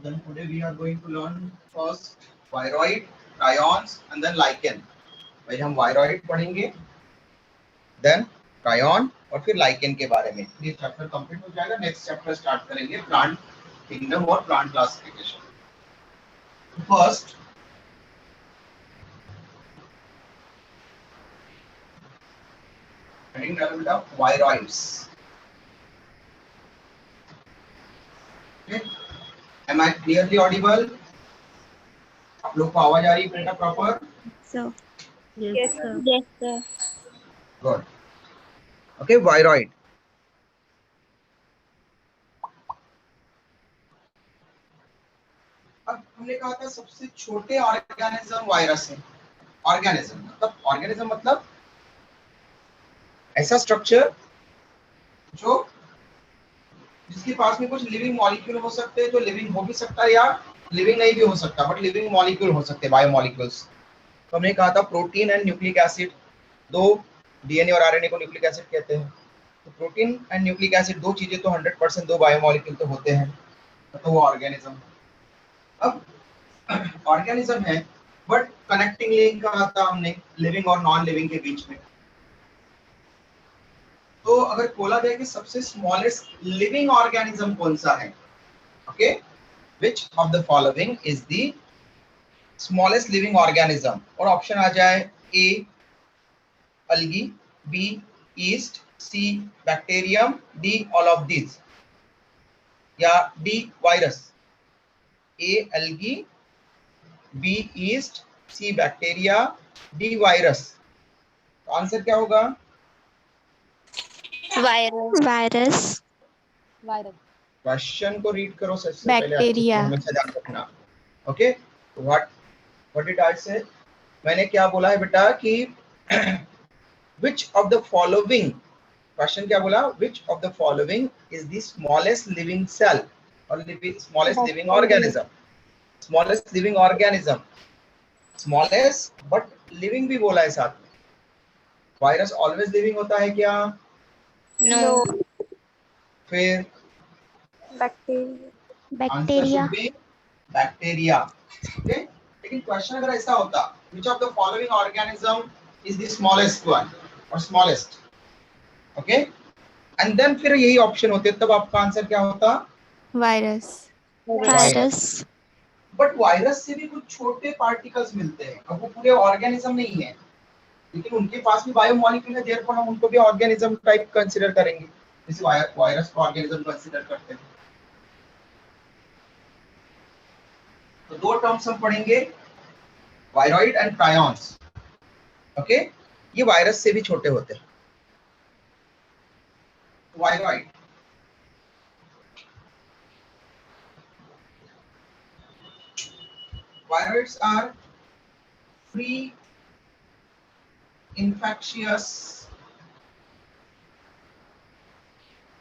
Then today we are going to learn first viroid, prions and then lichen. पहले हम viroid पढ़ेंगे, then prion और फिर lichen के बारे में. ये चैप्टर कंप्लीट हो जाएगा. नेक्स्ट चैप्टर स्टार्ट करेंगे प्लांट किंगडम और plant classification. First heading level बेटा viroids. Okay. Am I clearly audible? आप लोग को आवाज आ रही है बेटा proper? So, Yes, sir. yes, sir. Good. Okay, viroid. अब हमने कहा था सबसे छोटे ऑर्गेनिज्म वायरस है. ऑर्गेनिज्म मतलब ऐसा स्ट्रक्चर जो जिसके पास में कुछ लिविंग मॉलिक्यूल हो सकते हैं, जो लिविंग हो भी सकता है या लिविंग नहीं भी हो सकता, बट लिविंग मॉलिक्यूल हो सकते हैं, बायोमॉलिक्यूल्स. तो हमने कहा था प्रोटीन एंड न्यूक्लिक एसिड, दो डीएनए और आरएनए को न्यूक्लिक एसिड कहते हैं. तो प्रोटीन एंड न्यूक्लिक एसिड दो चीजें तो 100% दो बायोमॉलिक्यूल तो होते हैं, तो वो ऑर्गेनिज्म. अब ऑर्गेनिज्म है बट कनेक्टिंग लिंक कहा था हमने लिविंग और नॉन लिविंग के बीच में. तो अगर बोला जाए कि सबसे स्मॉलेस्ट लिविंग ऑर्गेनिज्म कौन सा है, okay, which of the following is the smallest living organism, और ऑप्शन आ जाए ए algae, B yeast, C bacterium, D all of these, या D virus. A algae, B yeast, C bacteria, D virus. तो answer क्या होगा? Virus. Question को read करो सबसे पहले, Bacteria. हमेशा ध्यान रखना. ओके, व्हाट डिड आई से? मैंने क्या बोला है बेटा कि which of the following, question क्या बोला, which of the following is the smallest living cell or smallest living organism. smallest living organism, smallest but living भी बोला है साथ में. वायरस ऑलवेज लिविंग होता है क्या? No. फिर Bacteria. बैक्टीरिया. ओके, लेकिन क्वेश्चन अगर ऐसा होता which of the following organism is the smallest one or smallest, okay, and then फिर यही ऑप्शन होते, तब आपका आंसर क्या होता? Virus. Virus. बट वायरस से भी कुछ छोटे पार्टिकल्स मिलते हैं, अब वो पूरे ऑर्गेनिज्म नहीं है, लेकिन उनके पास भी बायोमॉलिक्यूल है, देयरफॉर हम उनको भी ऑर्गेनिज्म टाइप कंसीडर करेंगे, जैसे वायरस को ऑर्गेनिज्म कंसीडर करते हैं. तो दो टर्म्स हम पढ़ेंगे, वायरॉइड एंड प्रायॉन्स. ओके, ये वायरस से भी छोटे होते हैं. Viroid, viroids are free infectious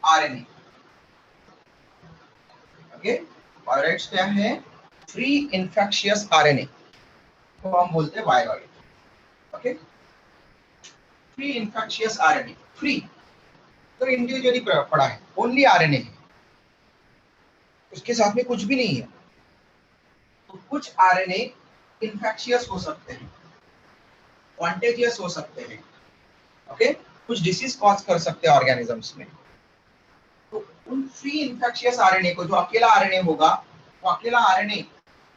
RNA. Okay, viroids क्या है? फ्री इन्फेक्शियस RNA को हम बोलते हैं viroid. Okay, free infectious RNA, free तो इंडिविजुअली पड़ा है, ओनली RNA है, उसके साथ में कुछ भी नहीं है. तो कुछ RNA इन्फेक्शियस हो सकते हैं, कॉन्टेजियस हो सकते हैं, ओके, कुछ डिसीज कॉज कर सकते हैं ऑर्गेनिजम्स में. तो उन फ्री इन्फेक्शियस RNA को, जो अकेला RNA होगा, वो अकेला RNA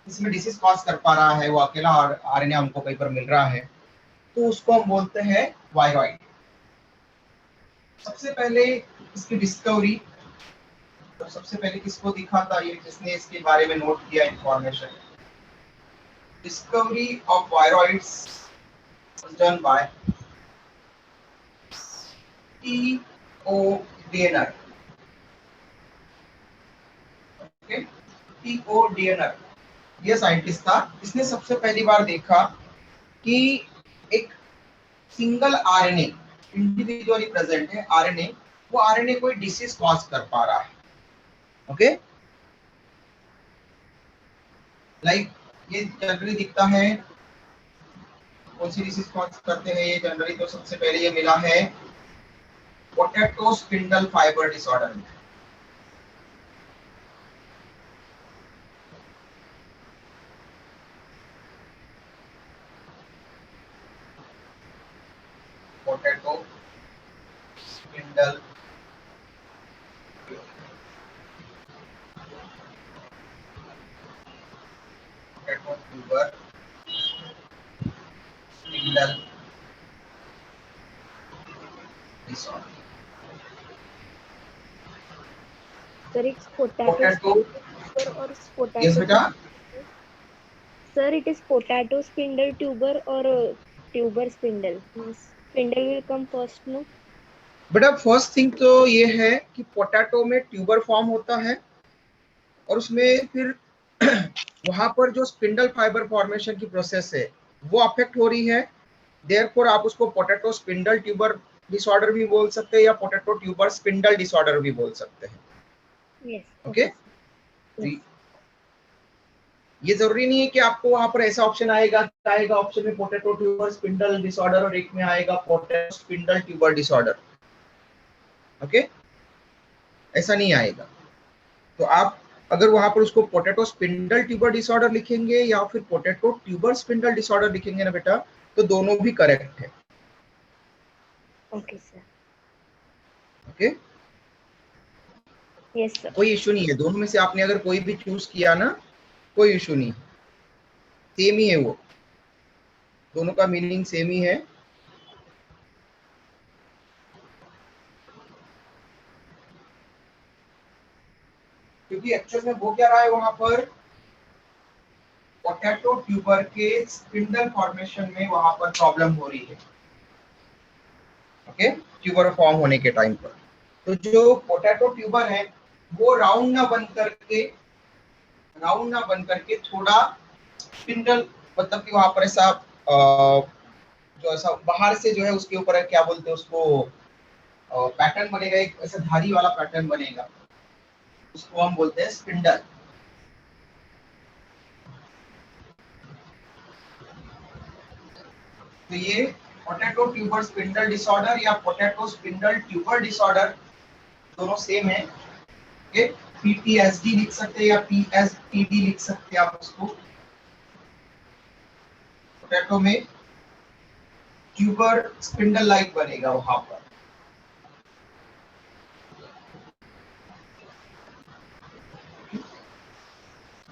इसमें डिसीज कॉज कर पा रहा है, वो अकेला RNA हमको कहीं पर मिल रहा है, तो उसको हम बोलते हैं वायरॉइड. सबसे पहले इसकी डिस्कवरी, तो सबसे पहले किसको दिखा था ये, जिसने इसके बारे में नोट किया information? Discovery of viroids was done by T.O. Diener. Okay, T.O. Diener ये साइंटिस्ट था, इसने सबसे पहली बार देखा कि एक सिंगल आरएनए इंडिविजुअली प्रेजेंट है, आरएनए, वो आरएनए कोई डिसीज कॉज कर पा रहा है. ओके, लाइक ये जनरली दिखता है, कौन सी डिसीज कॉज करते हैं ये जनरली? तो सबसे पहले ये मिला है पोटैटो स्पिंडल फाइबर डिसऑर्डर में. Potato spindle potato tuber spindle disorder. Sir, it's potato potato, spindle or yes potato. बेटा, Sir, it is potato spindle tuber or tuber spindle. Means spindle will come first, no? बेटा first thing तो ये है कि potato में tuber form होता है और उसमें फिर वहां पर जो स्पिंडल फाइबर फॉर्मेशन की प्रोसेस है वो अफेक्ट हो रही है. देयरफॉर आप उसको पोटैटो स्पिंडल ट्यूबर डिसऑर्डर भी बोल सकते हैं या पोटैटो ट्यूबर स्पिंडल डिसऑर्डर भी बोल सकते हैं. Yes. ओके, ये जरूरी नहीं है कि आपको वहां पर ऐसा ऑप्शन आएगा ऑप्शन में पोटैटो ट्यूबर स्पिंडल डिसऑर्डर और एक में आएगा potato spindle tuber disorder. Okay, ऐसा नहीं आएगा. तो आप अगर वहां पर उसको पोटैटो स्पिंडल ट्यूबर डिसऑर्डर लिखेंगे या फिर पोटैटो ट्यूबर स्पिंडल डिसऑर्डर लिखेंगे ना बेटा, तो दोनों भी करेक्ट है. Okay, sir. Okay, Yes, sir. कोई इशू नहीं है. दोनों में से आपने अगर कोई भी चूज किया ना, कोई इशू नहीं, सेम ही है वो, दोनों का मीनिंग सेम ही है. क्योंकि एक्चुअल में वो क्या रहा है वहां पर, पोटैटो ट्यूबर के स्पिंडल फॉर्मेशन में वहां पर प्रॉब्लम हो रही है. ओके, ट्यूबर फॉर्म होने के टाइम पर. तो जो पोटैटो ट्यूबर है वो राउंड ना बन करके थोड़ा स्पिंडल, मतलब कि वहां पर ऐसा जो ऐसा बाहर से जो है उसके ऊपर क्या बोलते हैं उसको, पैटर्न बनेगा, एक ऐसा धारी वाला पैटर्न बनेगा, उसको हम बोलते हैं स्पिंडल. तो ये पोटैटो ट्यूबर स्पिंडल डिसऑर्डर या पोटैटो स्पिंडल ट्यूबर डिसऑर्डर दोनों सेम है. ओके, पीटीएसडी लिख सकते हैं या पीएसटीडी लिख सकते हैं आप उसको. पोटैटो में ट्यूबर स्पिंडल लाइक बनेगा वहां पर.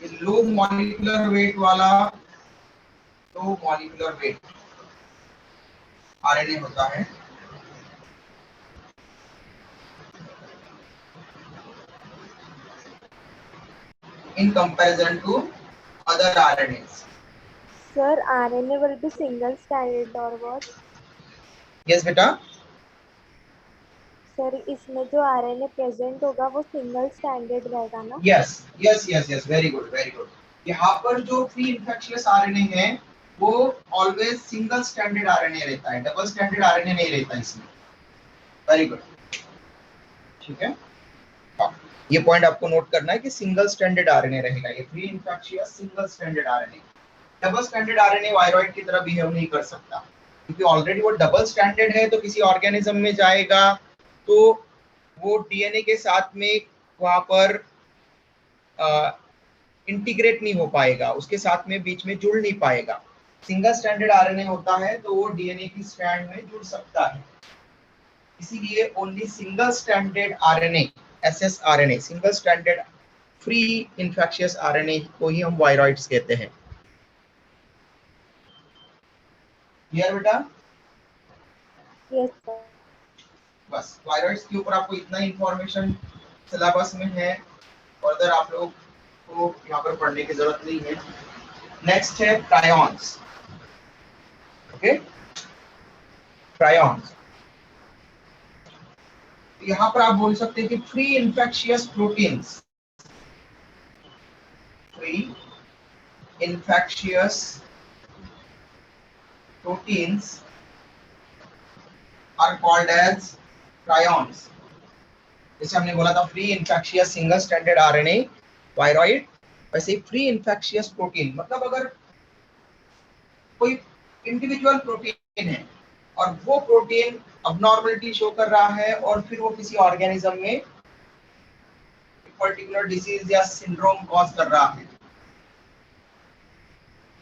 ये लो मॉलिक्यूलर वेट वाला, लो मॉलिक्यूलर वेट आरएनए होता है. In comparison to other RNAs. Sir, RNA will be single stranded or what? Yes बेटा. सर इसमें जो आरएनए प्रेजेंट होगा वो सिंगल स्टैंडर्ड रहेगा ना? Yes, yes, yes, yes. Very good, very good. यहाँ पर जो प्री इन्फेक्शियस आरएनए है वो ऑलवेज सिंगल स्टैंडर्ड आरएनए रहता है, डबल स्टैंडर्ड आरएनए नहीं रहता इसमें. वेरी गुड, ठीक है. हाँ, ये पॉइंट आपको नोट करना है कि सिंगल स्टैंडर्ड आरएनए रहेगा. ये pre infectious single standard RNA. Double standard RNA viroid की तरह बिहेव नहीं कर सकता क्योंकि ऑलरेडी वो डबल स्टैंडर्ड है. तो किसी ऑर्गेनिज्म में जाएगा तो वो डीएनए के साथ में वहां पर इंटीग्रेट नहीं हो पाएगा, उसके साथ में बीच में जुड़ नहीं पाएगा. सिंगल स्टैंडर्ड आरएनए होता है तो वो डीएनए की स्ट्रैंड में जुड़ सकता है. इसीलिए only single standard RNA, एसएसआरएनए, single standard free infectious RNA को ही हम वायरॉइड्स कहते हैं. क्लियर बेटा? Yes sir. बस वायरॉइड्स के ऊपर आपको इतना इंफॉर्मेशन सिलेबस में है, फर्दर आप लोग को यहाँ पर पढ़ने की जरूरत नहीं है. नेक्स्ट है प्रायॉन्स. Okay, prions. यहाँ पर आप बोल सकते हैं कि free infectious proteins, free infectious proteins are called as prions. जैसे हमने बोला था free infectious single standard RNA viroid, वैसे ही फ्री इन्फेक्शियस प्रोटीन मतलब अगर कोई इंडिविजुअल प्रोटीन है और वो प्रोटीन अबनॉर्मलिटी शो कर रहा है और फिर वो किसी ऑर्गेनिज्म में पर्टिकुलर डिजीज या सिंड्रोम कॉज कर रहा है,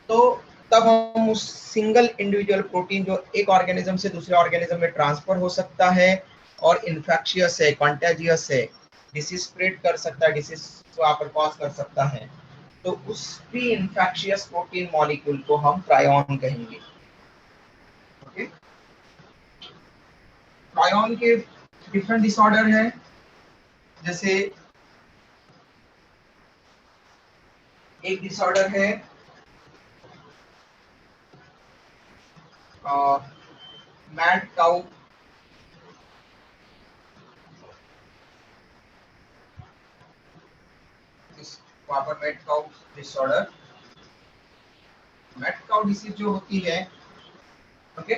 तो तब हम उस सिंगल इंडिविजुअल प्रोटीन जो एक ऑर्गेनिज्म से दूसरे ऑर्गेनिज्म में ट्रांसफर हो सकता है और इन्फेक्शियस है, कॉन्टेजियस है, डिसीज स्प्रेड कर सकता है, डिसीज वहां पर कॉज कर सकता है, तो उस प्री इन्फेक्शियस प्रोटीन मॉलिक्यूल को हम प्रायोन कहेंगे। ओके, प्रायोन के डिफरेंट डिसऑर्डर है, जैसे एक डिसऑर्डर है मैड काउ वहां पर mad cow disorder, mad cow disease जो होती है, ओके,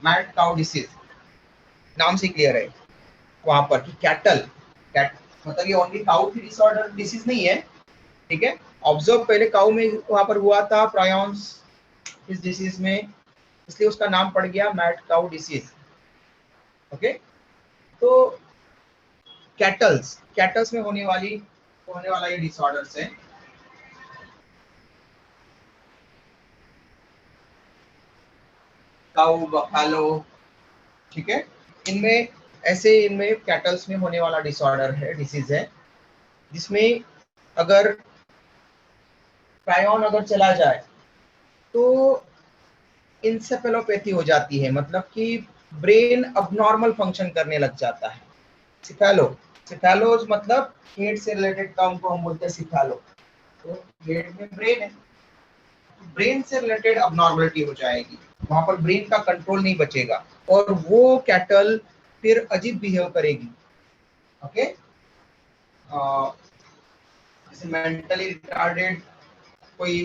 मैड काउ डिसीज नाम से क्लियर है वहां पर कि कैटल कैट मतलब ये ओनली काउ की डिसऑर्डर डिसीज नहीं है, ठीक है। ऑब्जर्व पहले काउ में वहां पर हुआ था प्रायोन्स इस डिसीज में, इसलिए उसका नाम पड़ गया मैड काउ डिसीज। ओके, तो कैटल्स में होने वाला ये डिसऑर्डर्स है। काउ, बफेलो, ठीक है, इनमें कैटल्स में होने वाला डिसऑर्डर है, डिसीज है, जिसमें अगर प्रायोन अगर चला जाए तो इंसेफेलोपैथी हो जाती है, मतलब कि ब्रेन अब नॉर्मल फंक्शन करने लग जाता है। सिफेलोज मतलब हेड से रिलेटेड टर्म को हम बोलते हैं सिफेलो, तो हेड में ब्रेन है, ब्रेन से रिलेटेड अब नॉर्मलिटी हो जाएगी, वहां पर ब्रेन का कंट्रोल नहीं बचेगा और वो कैटल फिर अजीब बिहेव करेगी। ओके, जैसे मेंटली रिटार्डेड कोई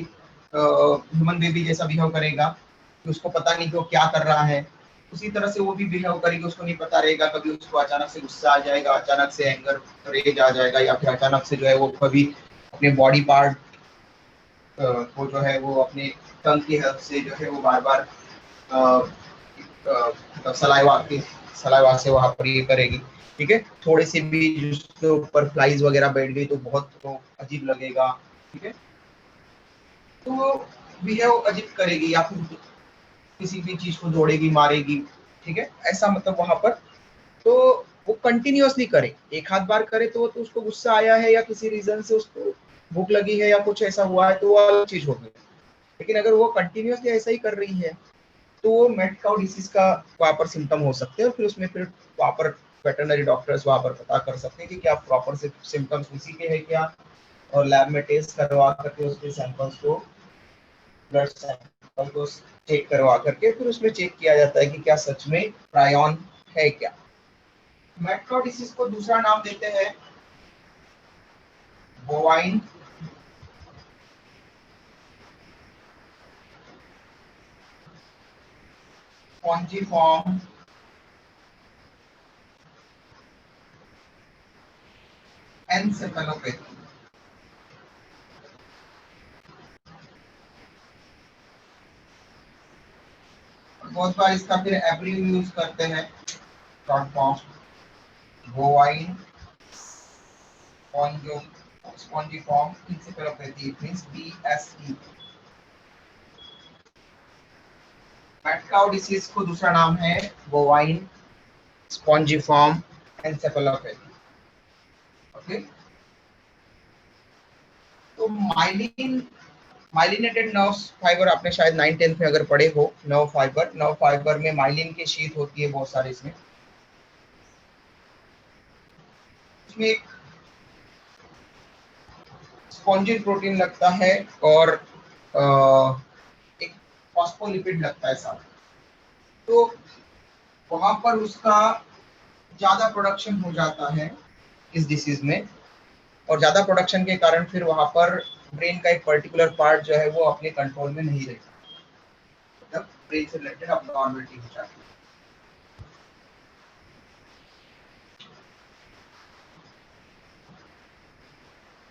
ह्यूमन बेबी जैसा बिहेव करेगा कि उसको पता नहीं कि वो क्या कर रहा है, उसी तरह से वो भी बिहेव करेगी, उसको नहीं पता रहेगा, कभी उसको अचानक से गुस्सा आ जाएगा, अचानक से एंगर रेज आ जाएगा, या फिर अचानक से जो है वो कभी अपने बॉडी पार्ट को जो है वो अपने टंग की हेल्प से जो है वो बार बार सलाइवा से वहां पर ये करेगी, ठीक है। थोड़े से भी जिसके ऊपर फ्लाइज वगैरह बैठ गई तो बहुत तो अजीब लगेगा, ठीक है, तो बिहेव अजीब करेगी या फिर किसी भी चीज को दौड़ेगी, मारेगी, ठीक है, ऐसा मतलब वहां पर। तो वो कंटिन्यूअसली करे, एक आध बार करे तो उसको गुस्सा आया है या किसी रीजन से उसको भूख लगी है या कुछ ऐसा हुआ है तो वो अलग चीज होगी, लेकिन अगर वो कंटिन्यूअसली ऐसा ही कर रही है तो वो मैड काउ डिसीज का वहां पर सिम्टम हो सकते हैं, और फिर वहां पर वेटरनरी डॉक्टर्स वहां पर पता कर सकते हैं कि क्या प्रॉपर से सिम्टम्स उसी के हैं क्या, और लैब में टेस्ट करवा करके उसके सैंपल्स को, ब्लड सैंपल को चेक करवा करके फिर उसमें चेक किया जाता है कि क्या सच में प्रायोन है क्या। मैड काउ डिसीज को दूसरा नाम देते हैं बोवाइन स्पॉन्जिफॉर्म एन्सेफेलोपैथी। बहुत बार इसका फिर एब्रिविएट यूज करते हैं, short form bovine spongiform encephalopathy, it means BSE। Mad cow disease को दूसरा नाम है बोवाइन स्पॉन्जिफॉर्म एन्सेफेलोपैथी। ओके, तो माइलिनेटेड नर्व फाइबर आपने शायद 9th-10th में अगर पढ़े हो, नर्व फाइबर में माइलिन की शीट होती है बहुत सारे, इसमें एक स्पॉन्जिन प्रोटीन लगता है और एक फॉस्फोलिपिड लगता है साथ, तो वहां पर उसका ज्यादा प्रोडक्शन हो जाता है इस डिसीज में, और ज्यादा प्रोडक्शन के कारण फिर वहां पर ब्रेन का एक पर्टिकुलर पार्ट जो है वो अपने कंट्रोल में नहीं रहता, मतलब ब्रेन से रिलेटेड अबनॉर्मलिटी हो जाती है।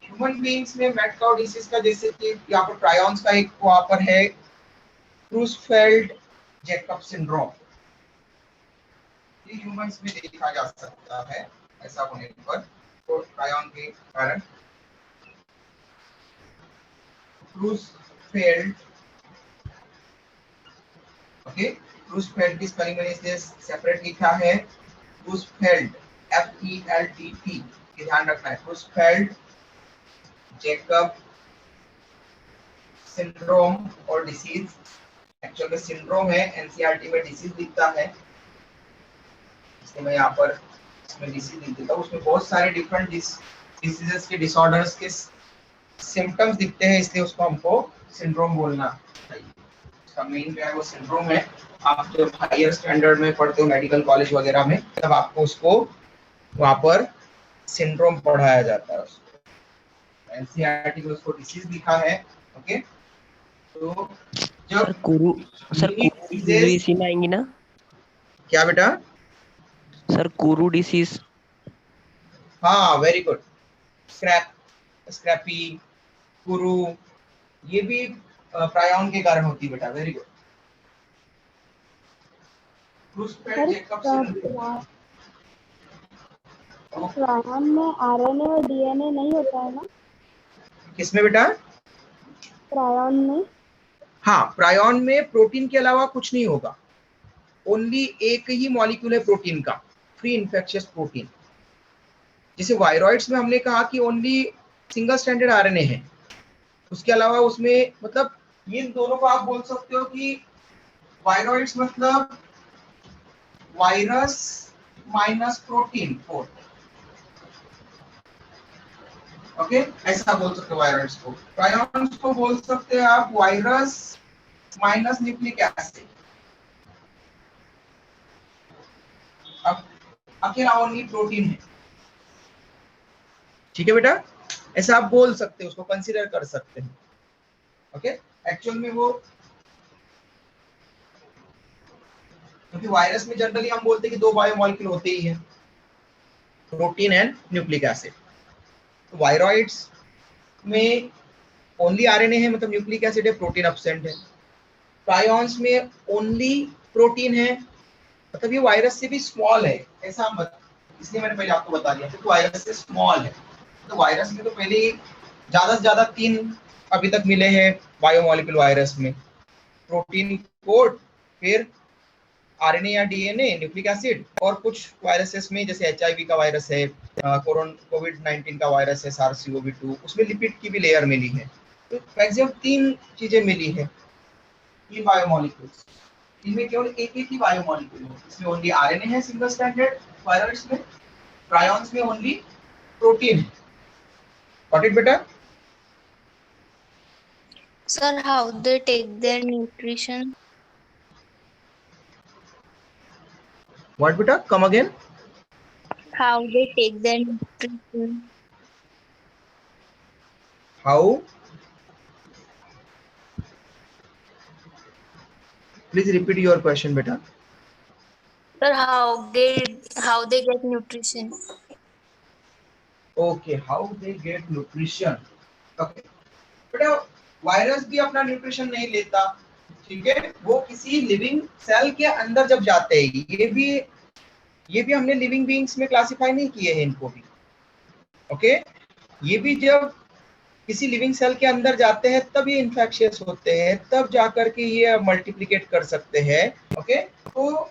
ह्यूमन बीइंग्स में मैड काउ डिसीज का, जैसे कि यहाँ पर प्रायोन्स का एक वहां पर है क्रूसफेल्ड जैकब सिंड्रोम, ये ह्यूमंस में देखा जा सकता है, ऐसा होने पर तो प्रायोन के कारण क्रूसफेल्ड ओके, क्रूसफेल्ड की स्पेलिंग मैंने इसलिए सेपरेट लिखा है, क्रूसफेल्ड FELDT, ये ध्यान रखना है, क्रूसफेल्ड जैकब सिंड्रोम और डिसीज, एक्चुअल में सिंड्रोम है, एनसीईआरटी में डिसीज दिखता है, इसलिए मैं यहाँ पर इसमें डिसीज लिख देता हूँ। उसमें बहुत सारे डिफरेंट डिसीजेस के डिसऑर्डर्स के सिम्टम्स दिखते हैं, इसलिए उसको हमको सिंड्रोम बोलना चाहिए। उसका मेन जो है वो सिंड्रोम है। आप जब हायर स्टैंडर्ड में पढ़ते हो मेडिकल कॉलेज वगैरह में, तब आपको उसको वहाँ पर सिंड्रोम पढ़ाया जाता है। उसको एनसीईआरटी में उसको डिसीज लिखा है। ओके, तो जब सर डिसीज भी इसी में आएंगी ना? क्या बेटा? सर कोरू डिसीज। हाँ, वेरी गुड। स्क्रैपी, कुरू, ये भी प्रायोन के कारण होती है बेटा, वेरी गुड। प्रायन में आरएनए और डीएनए नहीं होता है ना? किसमें बेटा? प्रायन में? हाँ, प्रायोन में प्रोटीन के अलावा कुछ नहीं होगा, ओनली एक ही मॉलिक्यूल है प्रोटीन का, फ्री इन्फेक्शियस प्रोटीन। जैसे वायरॉइड्स में हमने कहा कि ओनली सिंगल स्ट्रैंडेड आरएनए है, उसके अलावा उसमें मतलब ये दोनों को आप बोल सकते हो कि वायरॉइड्स मतलब virus minus protein fourth. Okay, ऐसा बोल सकते हो वायरस को। प्रायोन्स को बोल सकते हैं आप वायरस माइनस न्यूक्लिक एसिड। अब अकेला ओनली प्रोटीन है, ठीक है बेटा, ऐसा आप बोल सकते हो, उसको कंसीडर कर सकते हैं। ओके, एक्चुअल में वो, क्योंकि वायरस में जनरली हम बोलते हैं कि दो बायोमॉलिक्यूल होते ही हैं, प्रोटीन एंड न्यूक्लिक एसिड। तो वायरॉइड्स में ओनली आरएनए है, मतलब न्यूक्लिक एसिड है, प्रोटीन एब्सेंट है। प्रायोन्स में ओनली प्रोटीन है, मतलब ये वायरस से भी स्मॉल है, ऐसा मत, इसलिए मैंने पहले आपको बता दिया क्योंकि वायरस से स्मॉल है। तो वायरस में तो पहले ही ज्यादा से ज्यादा 3 अभी तक मिले हैं बायोमॉलिक्यूल वायरस में, प्रोटीन कोड, फिर आरएनए या डीएनए, न्यूक्लिक एसिड, और कुछ वायरसेस में जैसे एचआईवी का वायरस है, कोविड-19 का वायरस है, SARS-CoV-2, उसमें लिपिड की भी लेयर मिली है। तो मैक्सिमम 3 चीजें मिली है, 3 बायोमॉलिक्यूल्स। इनमें केवल एक ही बायोमॉलिक्यूल है, इसमें ओनली आरएनए है सिंगल स्ट्रैंडेड वायरस में, प्रायोन्स में ओनली प्रोटीन है। गॉट इट बेटा? Sir, how they take their nutrition? What बेटा? Come again. How they take their nutrition? How? Please repeat your question बेटा। Sir, how they get nutrition? Okay, how they get nutrition. Okay बेटा, virus भी अपना nutrition नहीं लेता, ठीक है, वो किसी लिविंग सेल के अंदर जब जाते हैं, ये भी हमने लिविंग बीइंग्स में क्लासिफाई नहीं किए हैं इनको भी। ओके, ये भी जब किसी लिविंग सेल के अंदर जाते हैं तब ये इन्फेक्शियस होते हैं, तब जाकर के ये मल्टीप्लिकेट कर सकते हैं। ओके, तो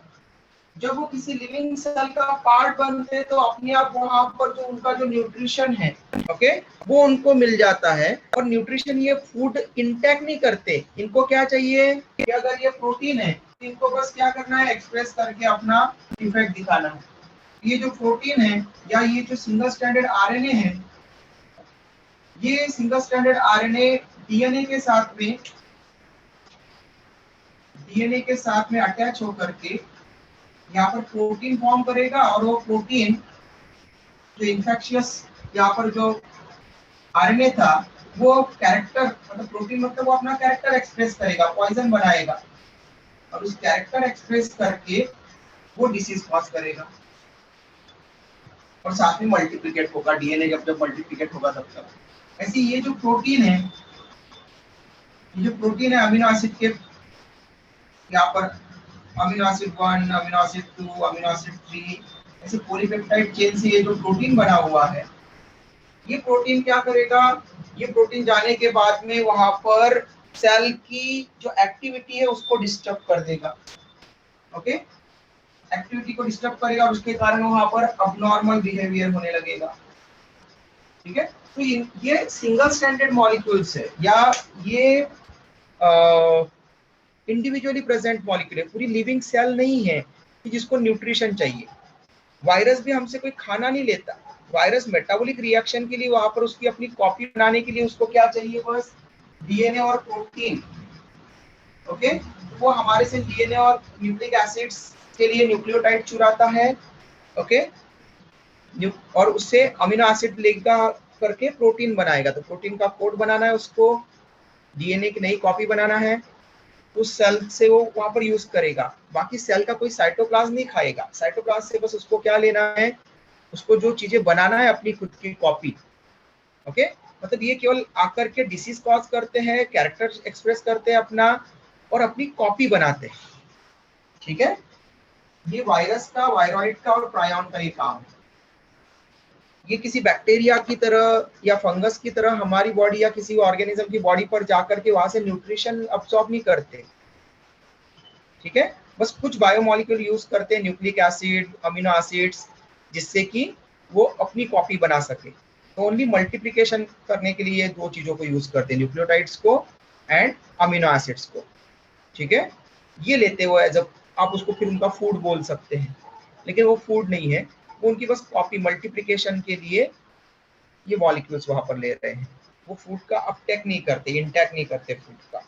जब वो किसी लिविंग सेल का पार्ट बनते हैं तो अपने आप वहां पर जो उनका जो न्यूट्रिशन है, ओके, वो उनको मिल जाता है। और न्यूट्रिशन ये फूड इंटेक नहीं करते, इनको क्या चाहिए कि अगर ये प्रोटीन है तो इनको बस क्या करना है, एक्सप्रेस करके अपना इफेक्ट दिखाना है। ये जो प्रोटीन है या ये जो सिंगल स्ट्रैंडेड आरएनए है, ये सिंगल स्ट्रैंडेड आरएनए डीएनए के साथ में अटैच होकर के यहाँ पर प्रोटीन फॉर्म करेगा, और वो प्रोटीन जो इन्फेक्शियस यहाँ पर जो आरएनए था, वो कैरेक्टर, मतलब प्रोटीन मतलब वो अपना कैरेक्टर एक्सप्रेस करेगा, पॉइजन बनाएगा, और उस कैरेक्टर एक्सप्रेस करके वो डिसीज कॉज करेगा, और साथ में मल्टीप्लिकेट होगा, डीएनए जब मल्टीप्लिकेट होगा तब। ऐसे ये जो प्रोटीन है, अमीनो एसिड के, यहाँ पर amino acid 1, amino acid 2, amino acid 3, ऐसे पॉलीपेप्टाइड चेन से ये जो प्रोटीन बना हुआ है, ये प्रोटीन क्या करेगा, ये प्रोटीन जाने के बाद में वहां पर सेल की जो एक्टिविटी है उसको डिस्टर्ब कर देगा। ओके, एक्टिविटी को डिस्टर्ब करेगा और उसके कारण वहां पर अबनॉर्मल बिहेवियर होने लगेगा। ठीक है, तो ये सिंगल स्टैंडर्ड मॉलिक्यूल्स है या ये इंडिविजुअली प्रेजेंट मॉलिक्यूल है, पूरी लिविंग सेल नहीं है कि जिसको न्यूट्रिशन चाहिए। वायरस भी हमसे कोई खाना नहीं लेता। वायरस मेटाबॉलिक रिएक्शन के लिए वहां पर उसकी अपनी कॉपी बनाने के लिए उसको क्या चाहिए, बस डीएनए और प्रोटीन। ओके, वो हमारे से डीएनए और न्यूक्लिक एसिड्स के लिए न्यूक्लियोटाइड चुराता है। ओके, और उससे अमीनो एसिड लेगा करके प्रोटीन बनाएगा। तो प्रोटीन का कोड बनाना है उसको, डीएनए की नई कॉपी बनाना है, उस सेल से वो वहां पर यूज करेगा। बाकी सेल का कोई साइटोप्लाज्म नहीं खाएगा। साइटोप्लाज्म से बस उसको क्या लेना है, उसको जो चीजें बनाना है अपनी खुद की कॉपी। ओके, मतलब ये केवल आकर के डिसीज कॉज करते हैं, कैरेक्टर एक्सप्रेस करते हैं अपना और अपनी कॉपी बनाते हैं। ठीक है, ये वायरस का, वायरॉइड का और प्रायन का ये काम है। ये किसी बैक्टीरिया की तरह या फंगस की तरह हमारी बॉडी या किसी ऑर्गेनिज्म की बॉडी पर जाकर के वहां से न्यूट्रिशन अब्सॉर्ब नहीं करते। ठीक है, बस कुछ बायोमोलिक्यूल यूज करते हैं, न्यूक्लिक एसिड, अमीनो एसिड्स, जिससे कि वो अपनी कॉपी बना सके। तो ओनली मल्टीप्लिकेशन करने के लिए दो चीजों को यूज करते हैं, न्यूक्लियोटाइड्स को एंड अमीनो एसिड्स को। ठीक है, ये लेते हुए जब आप उसको फिर उनका फूड बोल सकते हैं, लेकिन वो फूड नहीं है, वो उनकी बस कॉपी, मल्टीप्लिकेशन के लिए ये मॉलिक्यूल्स वहां पर ले रहे हैं। वो फूड का अपटेक नहीं करते, इंटैक नहीं करते फूड का।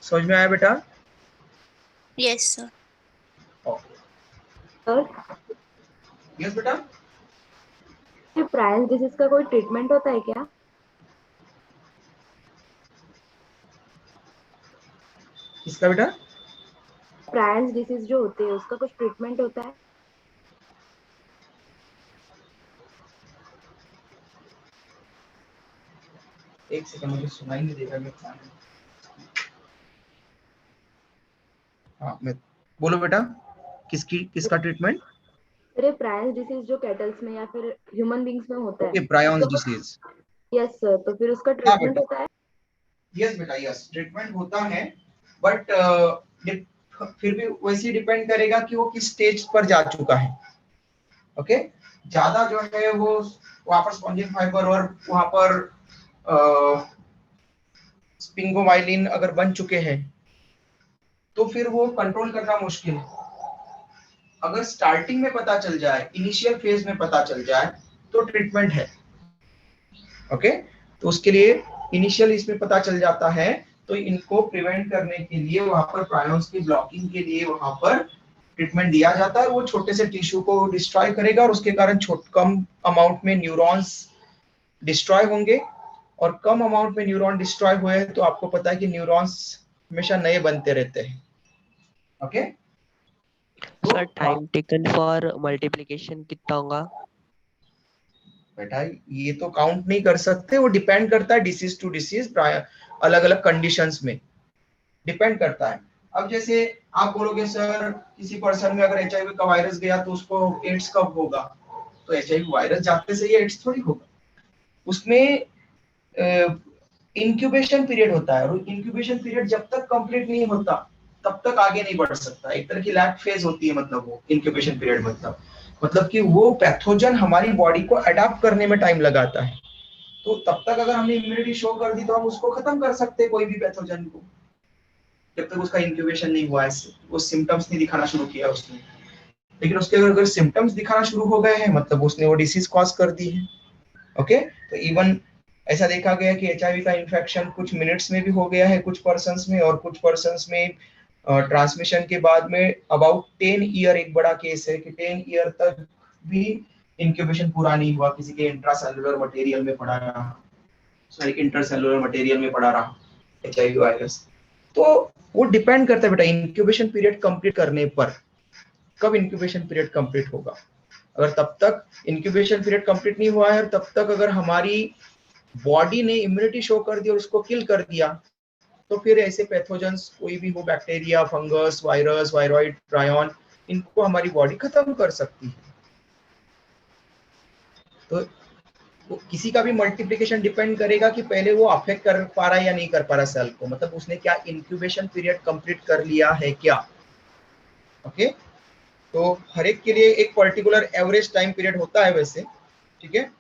समझ में आया बेटा? Yes, sir. Okay, sir, yes बेटा। ये प्रायन डिसीज का कोई ट्रीटमेंट होता है क्या? किसका बेटा? प्रायन डिसीज जो होते हैं उसका कुछ ट्रीटमेंट होता है? एक सेकंड, मुझे सुनाई नहीं दे रहा है। हाँ, मैं बोलो बेटा, किसका ट्रीटमेंट? अरे प्रायन डिसीज जो कैटल्स में या फिर ह्यूमन बींग्स में होता है ओके, ब्रायन उसका डिसीज। यस सर, तो फिर उसका हाँ ट्रीटमेंट बेटा, होता है? यस बेटा, यस, ट्रीटमेंट होता है, बट फिर भी वैसे डिपेंड करेगा कि वो किस स्टेज पर जा चुका है। ओके, ज्यादा जो है वो वहां पर स्पॉन्जिन फाइबर और वहां पर स्पिंगोवाइलिन अगर बन चुके हैं तो फिर वो कंट्रोल करना मुश्किल है। अगर स्टार्टिंग में पता चल जाए, इनिशियल फेज में पता चल जाए, तो ट्रीटमेंट है। ओके, तो उसके लिए इनिशियल इसमें पता चल जाता है, तो इनको प्रिवेंट करने के लिए वहां पर प्रायन्स की ब्लॉकिंग के लिए वहां पर ट्रीटमेंट दिया जाता है। वो छोटे से टिश्यू को डिस्ट्रॉय करेगा और उसके कारण कम अमाउंट में न्यूरॉन्स डिस्ट्रॉय होंगे। और कम अमाउंट में न्यूरॉन डिस्ट्रॉय हुए तो आपको पता है कि न्यूरॉन्स हमेशा नए बनते रहते हैं। Okay, sir time taken for multiplication कितना होगा? बेटा ये तो काउंट नहीं कर सकते, वो डिपेंड करता है डिसीज टू डिसीज, अलग अलग कंडीशंस में डिपेंड करता है। अब जैसे आप बोलोगे सर किसी पर्सन में अगर एचआईवी का वायरस गया तो उसको एड्स कब होगा, तो एचआईवी वायरस जाते से ही एड्स थोड़ी होगा। उसमें इंक्यूबेशन पीरियड होता है, और इंक्यूबेशन पीरियड जब तक कंप्लीट नहीं होता तब तक आगे नहीं बढ़ सकता। एक तरह की लैग फेज होती है, मतलब वो इंक्यूबेशन पीरियड मतलब कि वो पैथोजन हमारी बॉडी को अडॉप्ट करने में टाइम लगाता है। तो तब तक अगर हमने इम्यूनिटी शो कर दी तो हम उसको खत्म कर सकते हैं, कोई भी पैथोजन को, जब तक उसका इंक्यूबेशन नहीं हुआ है, वो सिम्टम्स नहीं दिखाना शुरू किया उसने। लेकिन उसके अगर सिम्टम्स दिखाना शुरू हो गए हैं, मतलब उसने वो डिसीज कॉज कर दी है। ओके, तो इवन ऐसा देखा गया कि एचआईवी का इन्फेक्शन कुछ मिनट्स में भी हो गया है कुछ पर्सन्स में, और कुछ पर्सन्स में ट्रांसमिशन के बाद में अबाउट 10 ईयर एक बड़ा केस है कि 10 ईयर तक भी इंक्यूबेशन पूरा नहीं हुआ, किसी के इंट्रासेलुलर मटेरियल में पड़ा रहा, सॉरी इंटरसेलुलर मटेरियल में पड़ा रहा एचआईवी वायरस। तो वो डिपेंड करता है बेटा इंक्यूबेशन पीरियड कंप्लीट करने पर, कब इंक्यूबेशन पीरियड कंप्लीट होगा। अगर तब तक इंक्यूबेशन पीरियड कंप्लीट नहीं हुआ है और तब तक अगर हमारी बॉडी ने इम्यूनिटी शो कर दी और उसको किल कर दिया, तो फिर ऐसे पैथोजेंस कोई भी हो, बैक्टीरिया, फंगस, वायरस, वायरॉइड, प्रायन, इनको हमारी बॉडी खत्म कर सकती है। तो तो किसी का भी मल्टीप्लिकेशन डिपेंड करेगा कि पहले वो अफेक्ट कर पा रहा है या नहीं कर पा रहा सेल को, मतलब उसने क्या इंक्यूबेशन पीरियड कंप्लीट कर लिया है क्या। ओके, तो हर एक के लिए एक पर्टिकुलर एवरेज टाइम पीरियड होता है वैसे, ठीक है।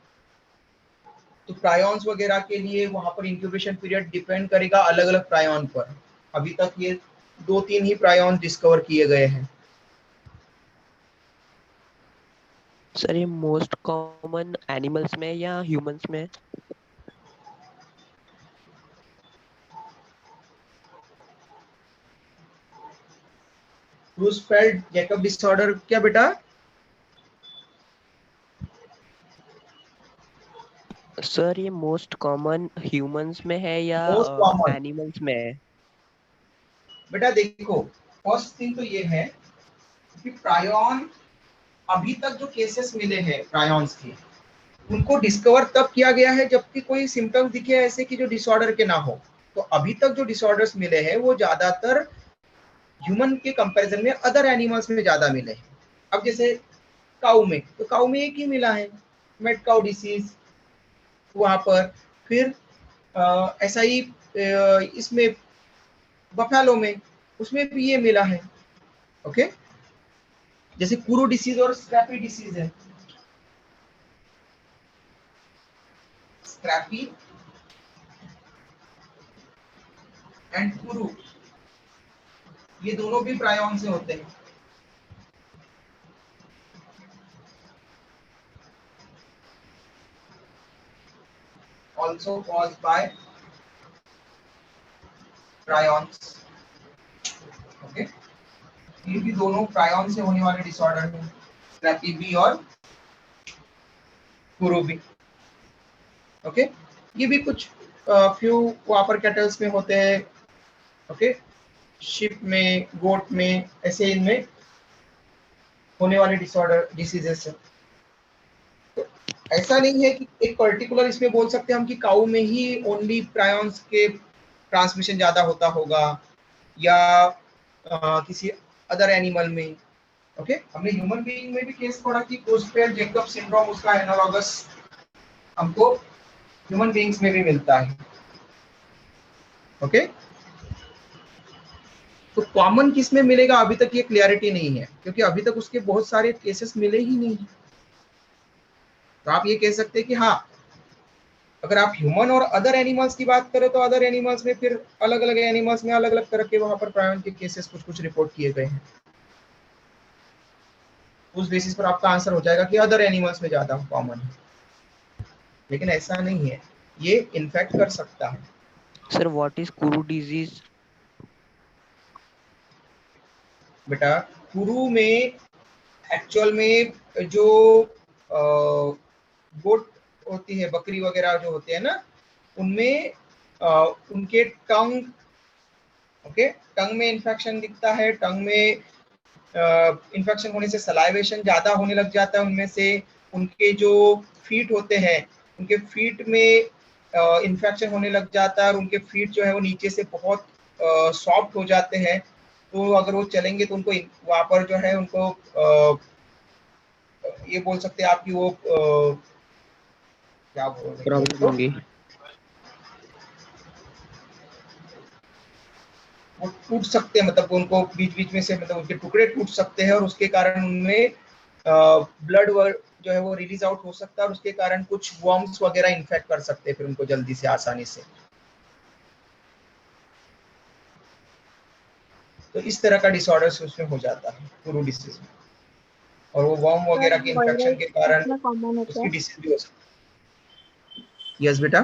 तो प्रायॉन्स वगैरह के लिए वहां पर इंक्यूबेशन पीरियड डिपेंड करेगा अलग अलग प्रायॉन पर। अभी तक ये 2-3 ही प्रायॉन डिस्कवर किए गए हैं। सर ये मोस्ट कॉमन एनिमल्स में या ह्यूमंस में? क्रूसफेल्ड जैकब डिसऑर्डर क्या बेटा? सर ये मोस्ट कॉमन ह्यूमंस में है या मोस्ट कॉमन एनिमल्स में है? बेटा देखो, फर्स्ट थिंग तो ये है कि प्रायॉन अभी तक जो केसेस मिले हैं प्रायॉन्स के, उनको डिस्कवर तब किया गया है जबकि कोई सिम्टम्स दिखे ऐसे कि जो डिसऑर्डर के ना हो। तो अभी तक जो डिसऑर्डर्स मिले हैं वो ज्यादातर ह्यूमन के कंपैरिजन में अदर एनिमल्स में ज्यादा मिले हैं। अब जैसे काऊ में, तो काऊ में एक ही मिला है, मेड काऊ डिसीज वहां पर। फिर ऐसा ही इसमें बफेलो में, उसमें भी ये मिला है। ओके, जैसे कुरू डिसीज और स्क्रैपी डिसीज है। स्क्रैपी एंड कुरू, ये दोनों भी प्रायॉन से होते हैं। also caused by prions। Okay, ये भी दोनों प्रायॉन से होने वाले डिसऑर्डर हैं, स्क्रैपी बी और कुरू बी। ओके, ये भी कुछ फ्यू वापर कैटल्स में होते हैं। ओके, शिप में, गोट में, ऐसे इनमें होने वाले डिसऑर्डर डिसीजेस है। तो ऐसा नहीं है कि एक पर्टिकुलर इसमें बोल सकते हैं हम कि काऊ में ही ओनली प्रायॉन्स के ट्रांसमिशन ज्यादा होता होगा या किसी अदर एनिमल में। ओके, हमने ह्यूमन बीइंग में भी केस पढ़ा कि क्रोसफेल्ड जैकब सिंड्रोम, उसका एनालॉगस हमको ह्यूमन बीइंग्स में भी मिलता है। ओके, तो कॉमन किस में मिलेगा अभी तक ये क्लियरिटी नहीं है, क्योंकि अभी तक उसके बहुत सारे केसेस मिले ही नहीं। तो आप ये कह सकते हैं कि हाँ, अगर आप ह्यूमन और अदर एनिमल्स की बात करें तो अदर एनिमल्स में फिर अलग अलग एनिमल्स में अलग अलग तरह के वहां पर प्रायॉन के केसेस कुछ कुछ रिपोर्ट किए गए हैं। उस बेसिस पर आपका आंसर हो जाएगा कि अदर एनिमल्स में ज्यादा कॉमन है, लेकिन ऐसा नहीं है, ये इन्फेक्ट कर सकता है। Sir what is Kuru disease? बेटा कुरू में एक्चुअल में जो गोट होती है, बकरी वगैरह जो होते हैं ना, उनमें उनके टंग, ओके, टंग में इन्फेक्शन दिखता है। टंग में इन्फेक्शन होने से सलाइवेशन ज्यादा होने लग जाता है उनमें से। उनके जो फीट होते हैं, उनके फीट में इन्फेक्शन होने लग जाता है और उनके फीट जो है वो नीचे से बहुत सॉफ्ट हो जाते हैं। तो अगर वो चलेंगे तो उनको वहां पर जो है उनको ये बोल सकते हैं आपकी वो क्या बोलेंगे प्रॉब्लम उसको, होंगी। वो टूट सकते हैं, मतलब उनको बीच बीच में से, मतलब उनके टुकड़े टूट सकते हैं और उसके कारण उनमें ब्लड जो है वो रिलीज आउट हो सकता है और उसके कारण कुछ वर्म्स वगैरह इन्फेक्ट कर सकते हैं फिर उनको जल्दी से, आसानी से। तो इस तरह का डिसऑर्डर उसमें हो जाता है कुरू डिसीज में, और वो वर्म सर वगैरह के इन्फेक्शन वायरल के कारण किसमें कॉमन होता उसकी है? डिसीज भी हो सकती है। यस बेटा,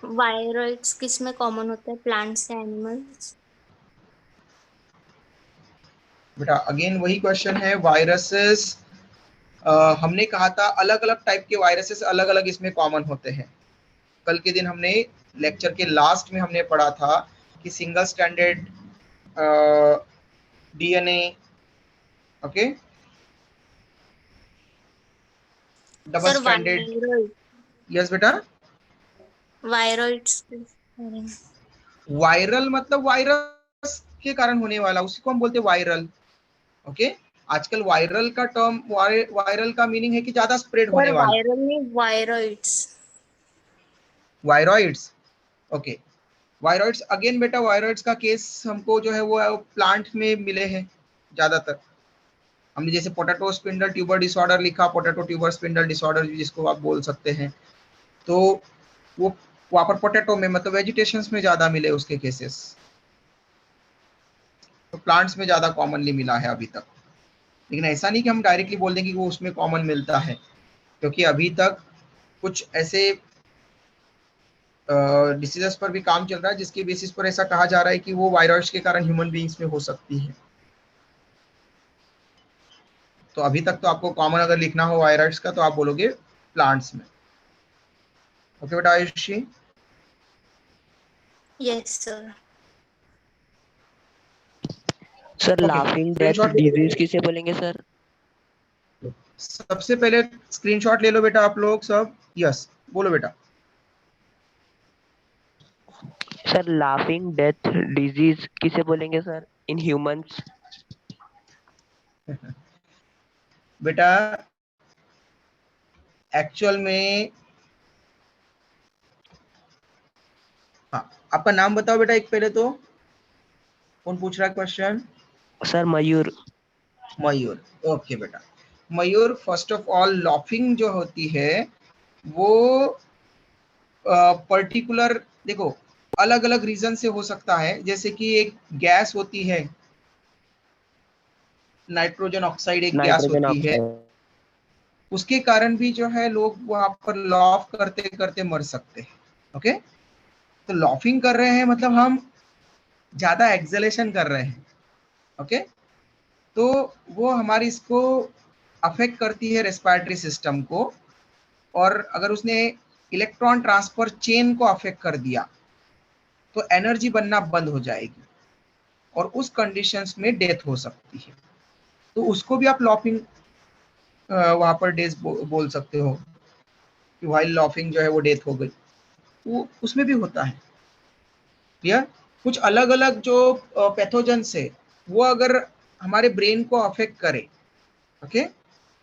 वायरल्स किसमें कॉमन होता है, प्लांट्स या एनिमल्स? बेटा अगेन वही क्वेश्चन है, वायरसेस हमने कहा था अलग अलग टाइप के वायरसेस अलग अलग इसमें कॉमन होते हैं। कल के दिन हमने लेक्चर के लास्ट में हमने पढ़ा था कि single standard DNA, okay, double sir standard. Viral, yes बेटा, वायरल्स। वायरल मतलब वायरस के कारण होने वाला, उसी को हम बोलते हैं वायरल। ओके, आजकल वायरल का टर्म, वायरल का मीनिंग है कि ज्यादा स्प्रेड सर होने वाला। वायरल नहीं, viroids. Viroids, okay. Viroids again बेटा, वायरॉइड्स का केस हमको जो है वो प्लांट में मिले हैं ज्यादातर। हमने जैसे पोटैटो स्पिंडल ट्यूबर डिसऑर्डर लिखा, पोटैटो ट्यूबर स्पिंडल डिसऑर्डर जिसको आप बोल सकते हैं, तो वो वहां पर पोटैटो में मतलब वेजिटेशन में ज्यादा मिले उसके केसेस, तो प्लांट्स में ज्यादा कॉमनली मिला है अभी तक। लेकिन ऐसा नहीं कि हम डायरेक्टली बोल देंगे कि वो उसमें कॉमन मिलता है, क्योंकि अभी तक कुछ ऐसे डिसीजेस पर भी काम चल रहा है जिसके बेसिस पर ऐसा कहा जा रहा है कि वो वायरस के कारण ह्यूमन बीइंग्स में हो सकती है। तो अभी तक तो आपको कॉमन अगर लिखना हो वायरस का तो आप बोलोगे प्लांट्स में। ओके बेटा Ayushi. Yes sir. Sir okay, laughing death screenshot ले लो। डिजीज किसे बोलेंगे सर? सबसे पहले स्क्रीनशॉट ले लो बेटा आप लोग सब। यस, बोलो बेटा। सर लाफिंग डेथ डिजीज किसे बोलेंगे सर इन ह्यूमंस? बेटा एक्चुअल में, हाँ, आपका नाम बताओ बेटा एक पहले तो। कौन पूछ रहा है क्वेश्चन? सर मयूर। मयूर, ओके बेटा। मयूर, फर्स्ट ऑफ ऑल लॉफिंग जो होती है वो पर्टिकुलर, देखो अलग अलग रीजन से हो सकता है। जैसे कि एक गैस होती है, नाइट्रोजन ऑक्साइड एक गैस नाइट्रोजन होती है, ऑक्साइड। उसके कारण भी जो है लोग वहां पर लॉफ करते करते मर सकते हैं। ओके, तो लॉफिंग कर रहे हैं मतलब हम ज्यादा एक्सेलेशन कर रहे हैं। ओके, तो वो हमारी इसको अफेक्ट करती है रेस्पिरेटरी सिस्टम को, और अगर उसने इलेक्ट्रॉन ट्रांसफर चेन को अफेक्ट कर दिया तो एनर्जी बनना बंद हो जाएगी और उस कंडीशंस में डेथ हो सकती है। तो उसको भी आप लॉफिंग वहां पर डेज बोल सकते हो कि वाइल लॉफिंग जो है वो डेथ हो गई, वो उसमें भी होता है। क्लियर? कुछ अलग अलग जो पैथोजेंस है वो अगर हमारे ब्रेन को अफेक्ट करे, ओके,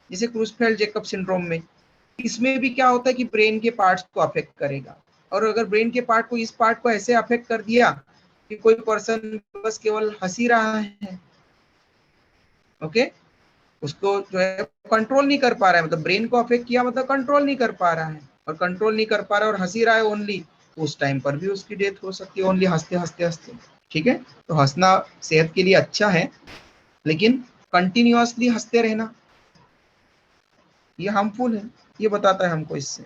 जैसे क्रूसफेल्ड जेकब सिंड्रोम में, इसमें भी क्या होता है कि ब्रेन के पार्ट्स को अफेक्ट करेगा। और अगर ब्रेन के पार्ट को, इस पार्ट को ऐसे अफेक्ट कर दिया कि कोई पर्सन बस केवल हंसी रहा है, ओके, उसको जो है कंट्रोल नहीं कर पा रहा है, मतलब ब्रेन को अफेक्ट किया मतलब कंट्रोल नहीं कर पा रहा है, और कंट्रोल नहीं कर पा रहा है और हंसी रहा है ओनली, तो उस टाइम पर भी उसकी डेथ हो सकती है, ओनली हंसते हंसते हंसते। ठीक है, तो हंसना सेहत के लिए अच्छा है, लेकिन कंटिन्यूअसली हंसते रहना ये हार्मफुल है, ये बताता है हमको इससे।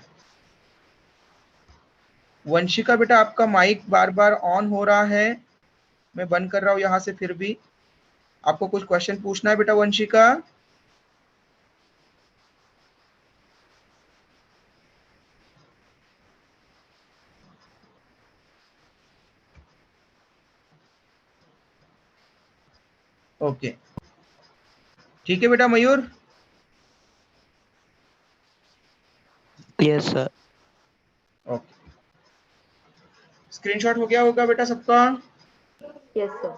वंशिका बेटा आपका माइक बार बार ऑन हो रहा है, मैं बंद कर रहा हूँ यहाँ से, फिर भी आपको कुछ क्वेश्चन पूछना है बेटा वंशिका? ओके, ठीक है बेटा Mayur. Yes sir. Okay, screenshot हो गया होगा बेटा सबका? Yes sir.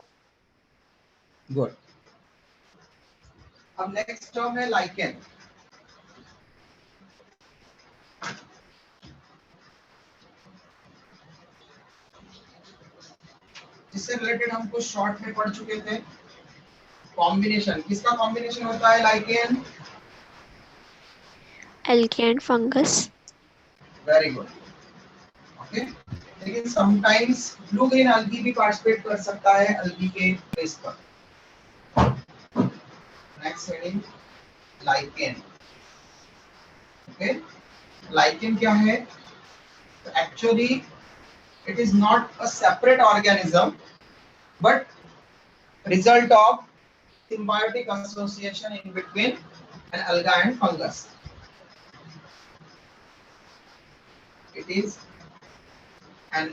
गुड। अब नेक्स्ट टर्म है लाइकेन। जिससे रिलेटेड हम कुछ शॉर्ट में पढ़ चुके थे। कॉम्बिनेशन, किसका कॉम्बिनेशन होता है lichen? Algae and fungus. Very good. Okay, लेकिन समटाइम्स ब्लू ग्रीन अल्गी भी पार्टिसिपेट कर सकता है अल्गी के बेस पर। Next heading lichen. Okay, lichen क्या है? Actually it is not a separate organism but result of symbiotic association in between an alga and fungus. It is an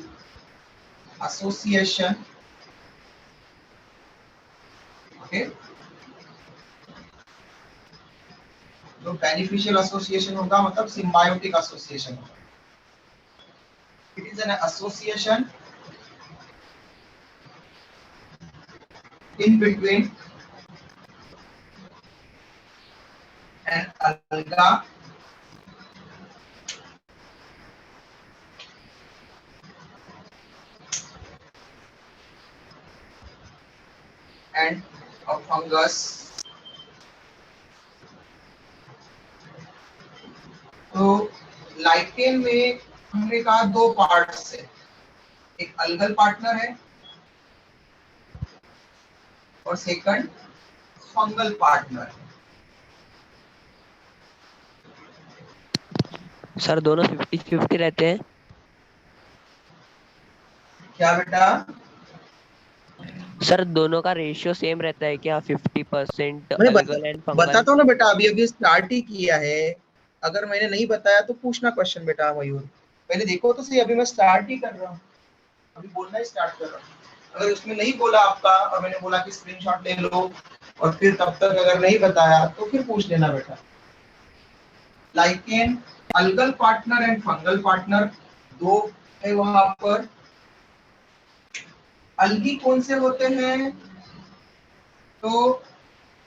association, okay, जो beneficial association होगा मतलब symbiotic association होगा. It is an association in between alga, and a fungus. तो lichen में हमने कहा दो parts है, एक अलगल पार्टनर है और सेकंड फंगल पार्टनर है। सर दोनों 50-50 रहते हैं? क्या बेटा? सर दोनों का रेशियो सेम रहता है क्या? 50% मैं अलगल एंड फंगल? बताता हूँ ना बेटा, अभी अभी स्टार्ट ही किया है। अगर मैंने नहीं बताया तो पूछना क्वेश्चन बेटा मयूर, पहले देखो तो सही, अभी मैं स्टार्ट ही कर रहा हूँ, अभी बोलना ही स्टार्ट कर रहा हूँ। अगर उसमें नहीं बोला आपका और मैंने बोला कि स्क्रीनशॉट ले लो और फिर तब तक अगर नहीं बताया तो फिर पूछ लेना बेटा। Lichen algal partner and fungal partner दो है वहां पर। अलगी कौन से होते हैं? तो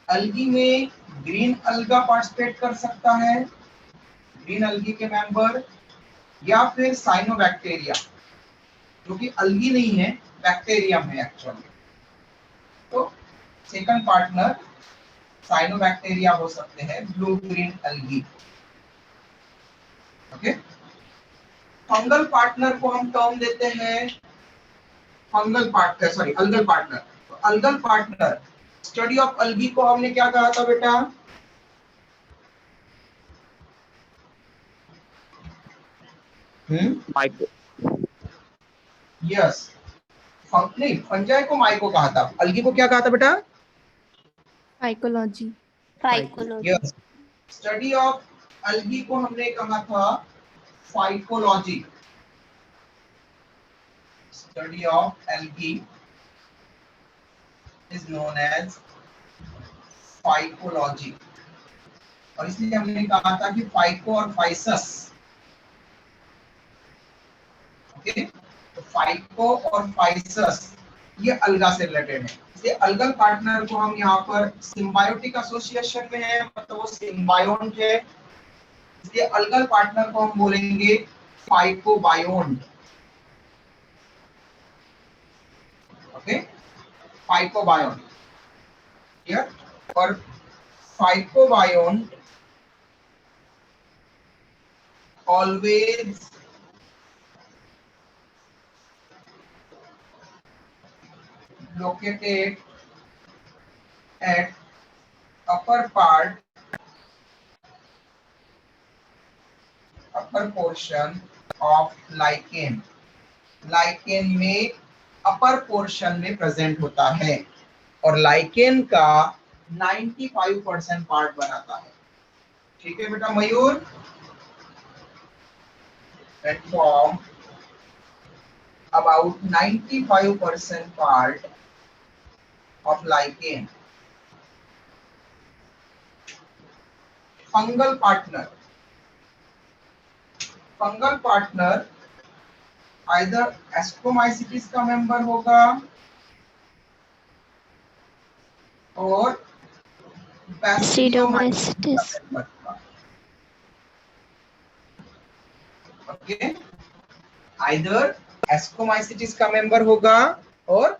अलगी में ग्रीन अलगा पार्टिसिपेट कर सकता है, ग्रीन अलगी के मेंबर, या फिर साइनोबैक्टीरिया जो कि अलगी नहीं है, बैक्टीरियम है एक्चुअली। तो सेकंड पार्टनर साइनोबैक्टीरिया हो सकते हैं, blue green algae. Okay, fungal partner को हम टर्म देते हैं fungal partner, sorry algal partner. तो algal partner study of algae को हमने क्या कहा था बेटा? माइक्रो। यस, नहीं, फंजाई को माइको कहा था, अलगी को क्या कहा था बेटा? Phycology. Phycology. Yes, study of algae को हमने कहा था phycology. Study of algae is known as phycology. और इसलिए हमने कहा था कि फाइको और फाइसस, ओके, तो फाइको और फाइसस ये अलगा से रिलेटेड है, इसलिए अलगल पार्टनर को हम यहाँ पर सिम्बायोटिक एसोसिएशन में है, मतलब वो सिम्बायोन्ट है, इसलिए अलगल पार्टनर को हम बोलेंगे फाइकोबायोन्ट। Okay, फाइकोबायोन्ट, clear? और फाइकोबायोन्ट always located at upper portion of lichen। Lichen में अपर पोर्शन में प्रेजेंट होता है और लाइकेन का 95% पार्ट बनाता है। ठीक है बेटा Mayur? that form about 95% part of lichen। Fungal partner, fungal partner either ascomycetes का मेंबर होगा और सीडोमाइसिटिस। ओके, आइदर एस्ट्रोमाइसिटिस का मेंबर होगा और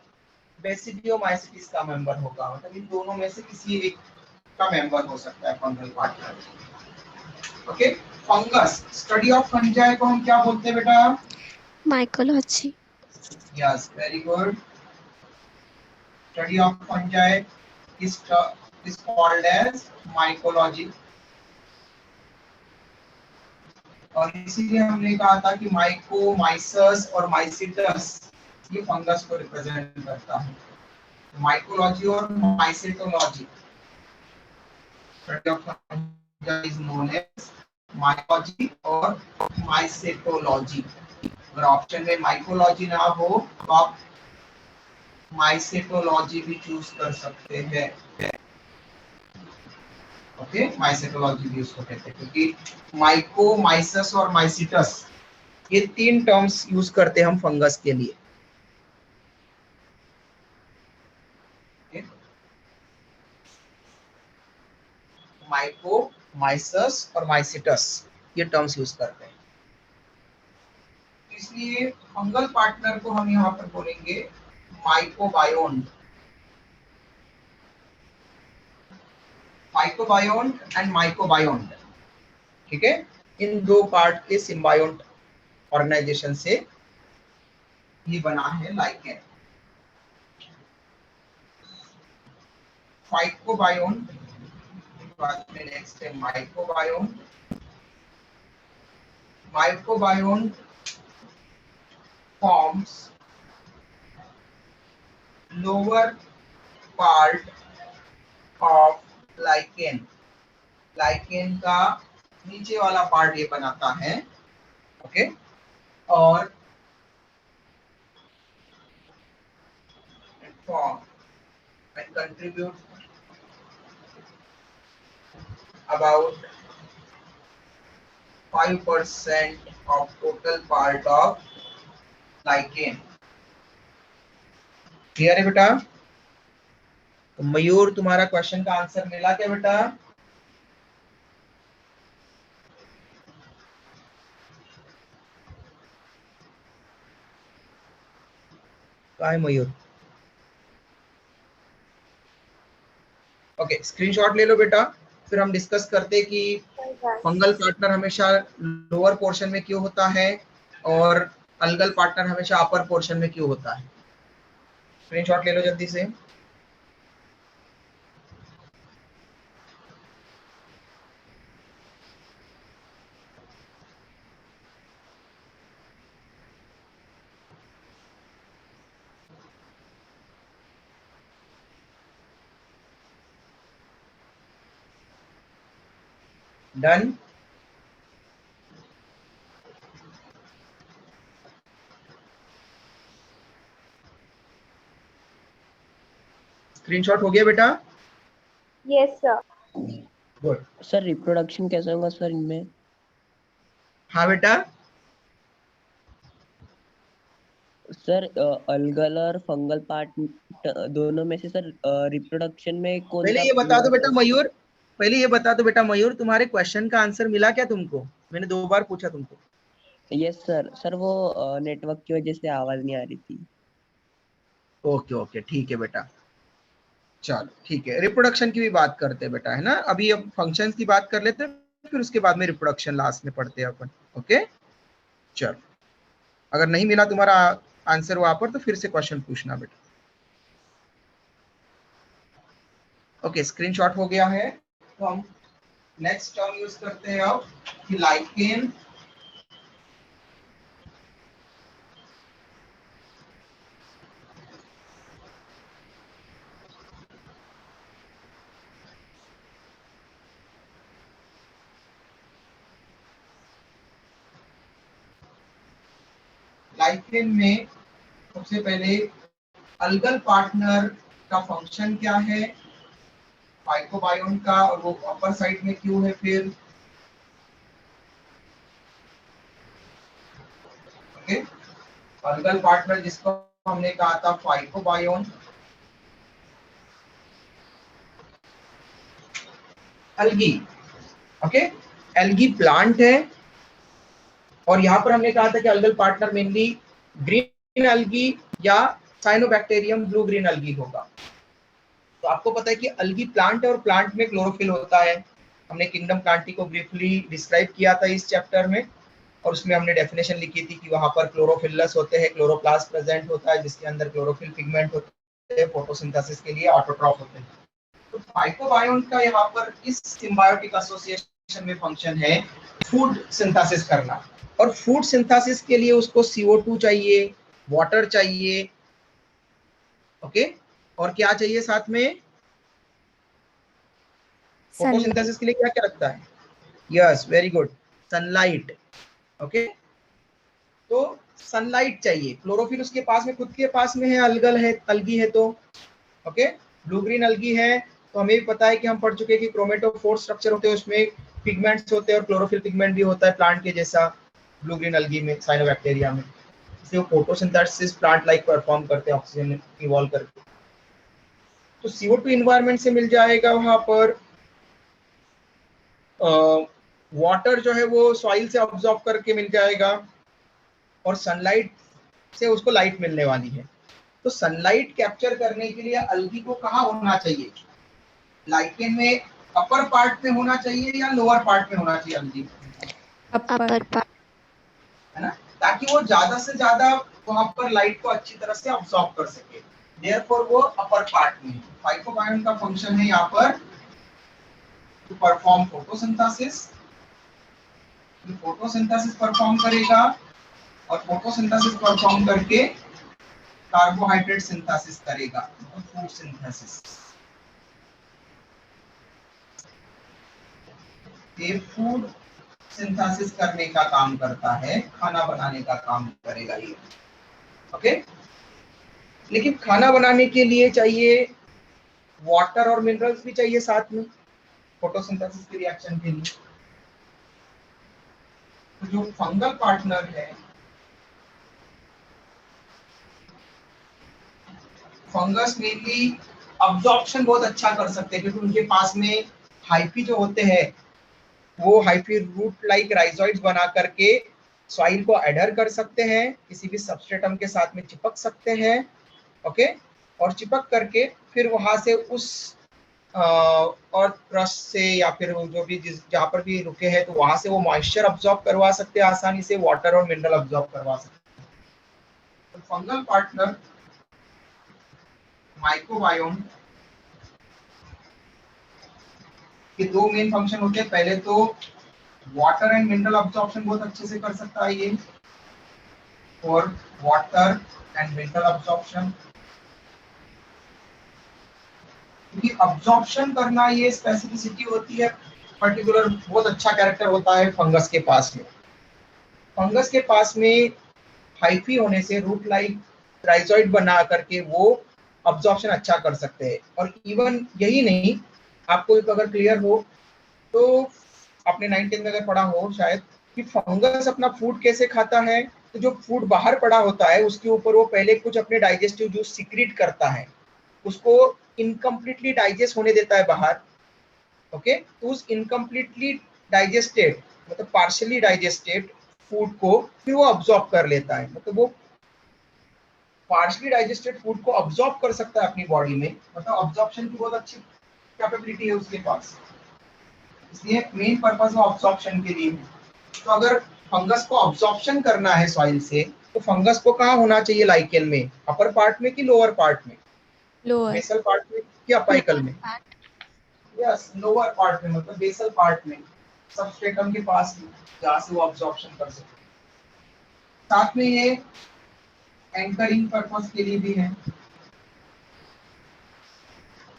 बेसिडियोमाइसिटिस का मेंबर होगा, मतलब इन दोनों में से किसी एक का मेंबर हो सकता है fungal partner. Okay, fungus study of fungi को हम क्या बोलते हैं बेटा? Mycology. Yes, very good. Study of fungi is called as mycology। और इसीलिए हमने कहा था कि माइको, माइसस और माइसिटस ये फंगस को रिप्रेजेंट करता है। माइकोलॉजी और mycetology, study of fungi is known as mycology और माइसेटोलॉजी। अगर ऑप्शन में माइकोलॉजी ना हो तो आप माइसेटोलॉजी भी चूज कर सकते हैं। ओके, माइसेटोलॉजी भी उसको कहते हैं क्योंकि माइको, माइसस और माइसिटस ये तीन टर्म्स यूज करते हैं हम फंगस के लिए। माइको, माइसस और माइसिटस, ये टर्म्स यूज करते हैं। इसलिए फंगल पार्टनर को हम यहाँ पर बोलेंगे माइकोबायोन, माइकोबायोन एंड माइकोबायोन, ठीक है। इन दो पार्ट के सिम्बायोट ऑर्गेनाइजेशन से ये बना है लाइकेन। फाइकोबायोन, बाद में नेक्स्ट है माइकोबायोन। माइकोबायोन forms lower part of lichen, lichen का नीचे वाला पार्ट ये बनाता है, ओके। और form and contribute about 5% of total part of lichen। Clear है बेटा? तो मयूर, तुम्हारा क्वेश्चन का आंसर मिला क्या बेटा? कहाँ है मयूर? ओके, स्क्रीनशॉट ले लो बेटा, फिर हम डिस्कस करते कि फंगल पार्टनर हमेशा लोअर पोर्शन में क्यों होता है और अलगल पार्टनर हमेशा अपर पोर्शन में क्यों होता है। स्क्रीनशॉट ले लो जल्दी से। डन? स्क्रीनशॉट हो गया बेटा? Yes sir. Good. Sir reproduction कैसे होगा सर इनमें? हाँ बेटा। सर अलगल और फंगल पार्ट दोनों में से सर रिप्रोडक्शन में कौन पहले सा ये बता दो बेटा मतलब? मयूर, पहले ये बता दो बेटा मयूर, तुम्हारे क्वेश्चन का आंसर मिला क्या तुमको? मैंने 2 बार पूछा तुमको। Yes sir. सर वो नेटवर्क की वजह से आवाज नहीं आ रही थी। ओके ओके, ठीक है बेटा, चलो ठीक है। रिप्रोडक्शन की भी बात करते हैं बेटा, है ना। अभी अब फंक्शंस की बात कर लेते हैं, फिर उसके बाद में रिप्रोडक्शन लास्ट में पढ़ते हैं अपन, ओके। चलो, अगर नहीं मिला तुम्हारा आंसर वहां पर तो फिर से क्वेश्चन पूछना बेटा। ओके, स्क्रीनशॉट हो गया है। तो हम नेक्स्ट टर्म यूज करते हैं अब कि लाइकेन लाइकेन में सबसे पहले अलगल पार्टनर का फंक्शन क्या है फाइकोबायोन का, और वो अपर साइड में क्यों है फिर, ओके। अलगल पार्टनर जिसको हमने कहा था फाइकोबायोन, एल्गी, ओके। एल्गी प्लांट है, और यहाँ पर हमने कहा था कि algal partner mainly green algae या साइनोबैक्टीरियम ब्लू ग्रीन एल्गी होगा। तो आपको पता है कि एल्गी प्लांट है और प्लांट में क्लोरोफिल होता है। हमने किंगडम प्लांटी को ब्रीफली डिस्क्राइब किया था इस चैप्टर में, और उसमें हमने डेफिनेशन लिखी थी कि वहां पर क्लोरोफिलस होते हैं, क्लोरोप्लास्ट प्रेजेंट होता है जिसके अंदर क्लोरोफिल पिगमेंट होते हैं, फोटोसिंथेसिस के लिए ऑटोट्रॉफ होते हैं। तो फाइकोबायोन का यहाँ पर इस सिम्बायोटिक एसोसिएशन में फंक्शन है फूड सिंथेसिस करना, और फूड सिंथेसिस के लिए उसको CO2 चाहिए, वाटर चाहिए, ओके। और क्या चाहिए साथ में? फोटोसिंथेसिस के लिए क्या क्या लगता है? Yes, very good, sunlight, okay. तो सनलाइट चाहिए, क्लोरोफिल उसके पास में, खुद के पास में है, अलगल है, अलगी है, तो ओके। ब्लू ग्रीन अलगी है, तो हमें भी पता है कि हम पढ़ चुके हैं कि क्रोमेटोफोर स्ट्रक्चर होते हैं, उसमें पिगमेंट्स होते हैं और क्लोरोफिल पिगमेंट भी होता है प्लांट के जैसा ब्लू ग्रीन अलगी में, साइनोबैक्टीरिया में। इसलिए वो फोटोसिंथेसिस प्लांट लाइक परफॉर्म करते हैं ऑक्सीजन इवॉल्व करके। तो CO2 इन्वायरमेंट से मिल जाएगा वहां पर, वाटर जो है वो सॉइल से ऑब्जॉर्ब करके मिल जाएगा और सनलाइट से उसको लाइट मिलने वाली है। तो सनलाइट कैप्चर करने के लिए अल्गी को कहाँ होना चाहिए? लाइकेन में अपर पार्ट में होना चाहिए या लोअर पार्ट में होना चाहिए अल्गी? Upper part. है ना, ताकि वो ज्यादा से ज्यादा वहां पर लाइट को अच्छी तरह से ऑब्जॉर्ब कर सके। देयरफॉर वो अपर पार्ट में है। फाइटोबायोन का फंक्शन है यहाँ पर to perform photosynthesis. Photosynthesis perform करेगा और फोटोसिंथेसिस परफॉर्म करके कार्बोहाइड्रेट सिंथेसिस करेगा, फूड सिंथेसिस। ये फूड सिंथेसिस करने का काम करता है, खाना बनाने का काम करेगा ये। ओके, लेकिन खाना बनाने के लिए चाहिए वाटर और मिनरल्स भी चाहिए साथ में फोटोसिंथेसिस के रिएक्शन के लिए। तो जो फंगल पार्टनर है, फंगस मेनली अब्जॉर्प्शन बहुत अच्छा कर सकते हैं क्योंकि उनके पास में हाइफी जो होते हैं वो हाइफी रूट लाइक राइजोइड्स बना करके सॉइल को एडर कर सकते हैं, किसी भी सबस्ट्रेटम के साथ में चिपक सकते हैं। ओके, और चिपक करके फिर वहां से उस और क्रस्ट से या फिर जो भी जहाँ पर भी रुके हैं तो वहां से वो मॉइस्चर अब्जॉर्ब करवा सकते हैं आसानी से, वाटर और मिनरल अब्जॉर्ब करवा सकते हैं। तो फंगल पार्टनर माइक्रोबायोम के दो मेन फंक्शन होते हैं। पहले तो वाटर एंड मिनरल अब्जॉर्प्शन बहुत अच्छे से कर सकता है ये, और वाटर एंड मिनरल अब्जॉर्प्शन, क्योंकि अब्जॉर्प्शन करना ये स्पेसिफिसिटी होती है, पर्टिकुलर बहुत अच्छा कैरेक्टर होता है फंगस के पास में। फंगस के पास में हाइफी होने से रूट लाइक राइजोइड बना करके वो अब्जॉर्प्शन अच्छा कर सकते हैं। और इवन यही नहीं, आपको अगर क्लियर हो तो आपने 9th में अगर पढ़ा हो शायद कि फंगस अपना फूड कैसे खाता है, तो जो फूड बाहर पड़ा होता है उसके ऊपर वो पहले कुछ अपने डाइजेस्टिव जूस सीक्रेट करता है, उसको इनकम्प्लीटली डाइजेस्ट होने देता है बाहर। ओके, तो उस इनकम्प्लीटली डाइजेस्टेड मतलब पार्शियली डाइजेस्टेड फूड को फिर वो अब्जॉर्ब कर लेता है। मतलब वो पार्शियली डाइजेस्टेड फूड को अब्जॉर्ब कर सकता है अपनी बॉडी में, मतलब अब्जॉर्प्शन की बहुत अच्छी कैपेबिलिटी है उसके पास, इसलिए मेन पर्पस ऑफ अब्जॉर्प्शन के लिए। तो अगर फंगस को अब्जॉर्प्शन करना है सॉइल से तो फंगस को कहाँ होना चाहिए लाइकेन में? अपर पार्ट में कि लोअर पार्ट में? लोअर। बेसल पार्ट में कि अपाइकल में? यस, लोअर पार्ट में, मतलब बेसल पार्ट में, सबस्ट्रेटम के पास में, जहाँ से वो अब्जॉर्प्शन कर सके। साथ में ये एंकरिंग पर्पस के लिए भी है।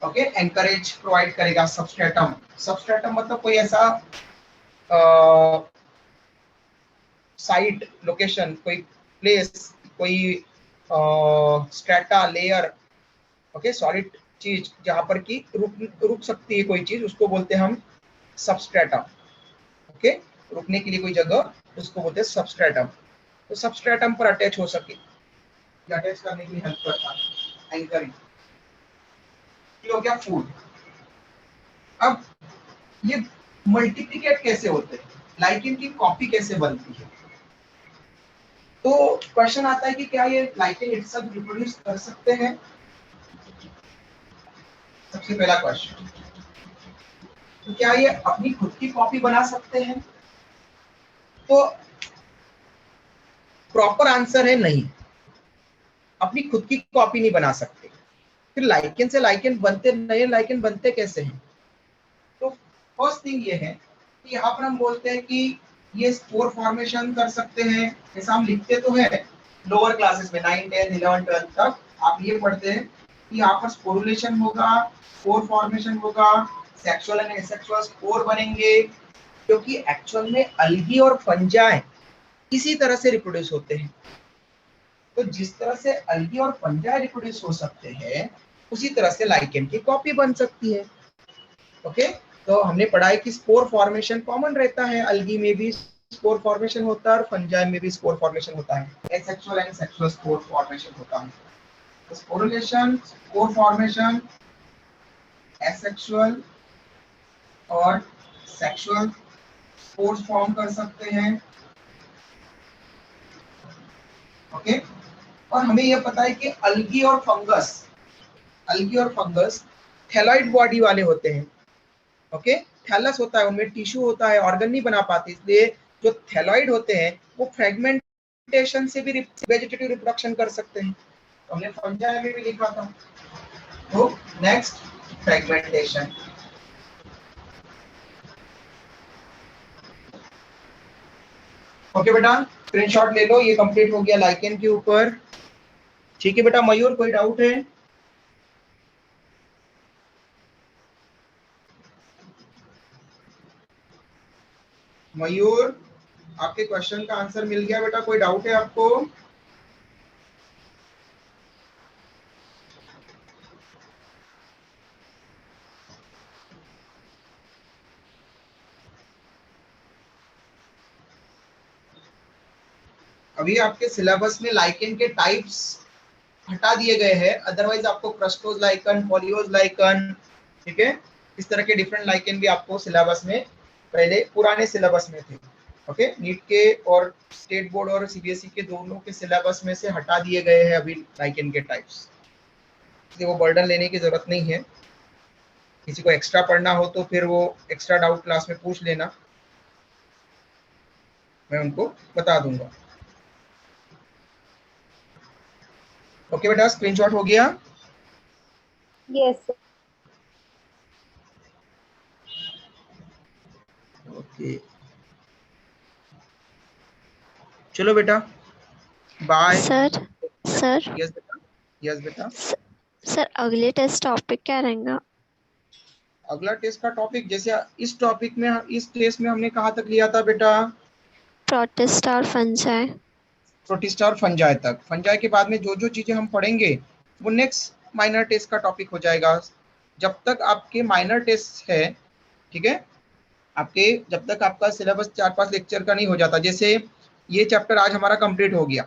ओके, एंकरेज प्रोवाइड करेगा सबस्ट्रेटम। सबस्ट्रेटम मतलब कोई ऐसा साइट, लोकेशन, कोई प्लेस, कोई स्ट्रेटा, लेयर, ओके, सॉलिड चीज जहां पर की रुक सकती है कोई चीज, उसको बोलते हैं हम सबस्ट्रेटम। ओके, रुकने के लिए कोई जगह, उसको बोलते हैं सबस्ट्रेटम। तो सबस्ट्रेटम पर अटैच हो सके, अटैच करने के लिए हेल्प करता है एंकरिंग। ये हो गया फूड। अब ये मल्टीप्लिकेट कैसे होते हैं, लाइकेन की कॉपी कैसे बनती है? तो क्वेश्चन आता है कि क्या ये लाइकेन इटसेल्फ रिप्रोड्यूस कर सकते हैं? सबसे पहला क्वेश्चन, तो क्या ये अपनी खुद की कॉपी बना सकते हैं? तो प्रॉपर आंसर है नहीं, अपनी खुद की कॉपी नहीं बना सकते। फिर लाइकेन से लाइकेन बनते, नए लाइकेन बनते कैसे हैं? तो फर्स्ट थिंग ये है कि यहाँ पर हम बोलते हैं कि ये स्पोर फॉर्मेशन कर सकते हैं, जैसा हम लिखते तो है लोअर क्लासेस में 9, 10, 11, 12 तक आप ये पढ़ते हैं कि यहाँ पर स्पोरुलेशन होगा, स्पोर फॉर्मेशन होगा, सेक्सुअल एंड एसेक्सुअल स्पोर बनेंगे, क्योंकि एक्चुअल में अलगी और फंजाई इसी तरह से रिप्रोड्यूस होते हैं। तो जिस तरह से अलगी और फंजाई रिप्रोड्यूस हो सकते हैं उसी तरह से लाइकेन की कॉपी बन सकती है। ओके, तो हमने पढ़ा है कि स्पोर फॉर्मेशन कॉमन रहता है, अलगी में भी स्पोर फॉर्मेशन होता है और फंजाई में भी स्पोर फॉर्मेशन होता है, asexual and sexual spore formation होता है। तो स्पोरुलेशन, स्पोर फॉर्मेशन, एसेक्सुअल और सेक्सुअल स्पोर्स फॉर्म कर सकते हैं। ओके, और हमें यह पता है कि अल्गी और फंगस थैलॉइड बॉडी वाले होते हैं। ओके, थैलस होता है, उनमें टिश्यू होता है, ऑर्गन नहीं बना पाते, इसलिए जो थैलॉइड होते हैं वो फ्रेगमेंटेशन से भी वेजिटेटिव रिप्रोडक्शन कर सकते हैं। तो हमने फंजाई में भी लिखा था। तो नेक्स्ट, फ्रेगमेंटेशन। ओके बेटा, स्क्रीनशॉट ले लो, ये कंप्लीट हो गया लाइकेन के ऊपर। ठीक है बेटा, मयूर कोई डाउट है? मयूर, आपके क्वेश्चन का आंसर मिल गया बेटा, कोई डाउट है आपको? अभी आपके सिलेबस में लाइकेन के टाइप्स हटा दिए गए हैं, अदरवाइज आपको क्रस्टोज लाइकन, पॉलियोज लाइकन, ठीक है, इस तरह के डिफरेंट लाइकेन भी आपको सिलेबस में पहले पुराने सिलेबस में थे। ओके, नीट के और स्टेट बोर्ड और सीबीएसई के दोनों के सिलेबस में से हटा दिए गए हैं अभी लाइकेन के टाइप्स, इसलिए वो बर्डन लेने की जरूरत नहीं है। किसी को एक्स्ट्रा पढ़ना हो तो फिर वो एक्स्ट्रा डाउट क्लास में पूछ लेना, मैं उनको बता दूंगा। ओके बेटा, स्क्रीनशॉट हो गया? Yes sir. ओके, चलो बेटा, बाय। सर सर यस बेटा, यस बेटा। सर अगले टेस्ट टॉपिक क्या रहेगा? अगला टेस्ट का टॉपिक, जैसे इस टॉपिक में, इस टेस्ट में हमने कहाँ तक लिया था बेटा? प्रोटिस्टा और फंजाई। प्रोटिस्टा और फंजाई तक। फंजाई के बाद में जो जो चीजें हम पढ़ेंगे वो नेक्स्ट माइनर टेस्ट का टॉपिक हो जाएगा। जब तक आपके माइनर टेस्ट है, ठीक है, आपके जब तक आपका सिलेबस 4-5 लेक्चर का नहीं हो जाता, जैसे ये चैप्टर आज हमारा कंप्लीट हो गया।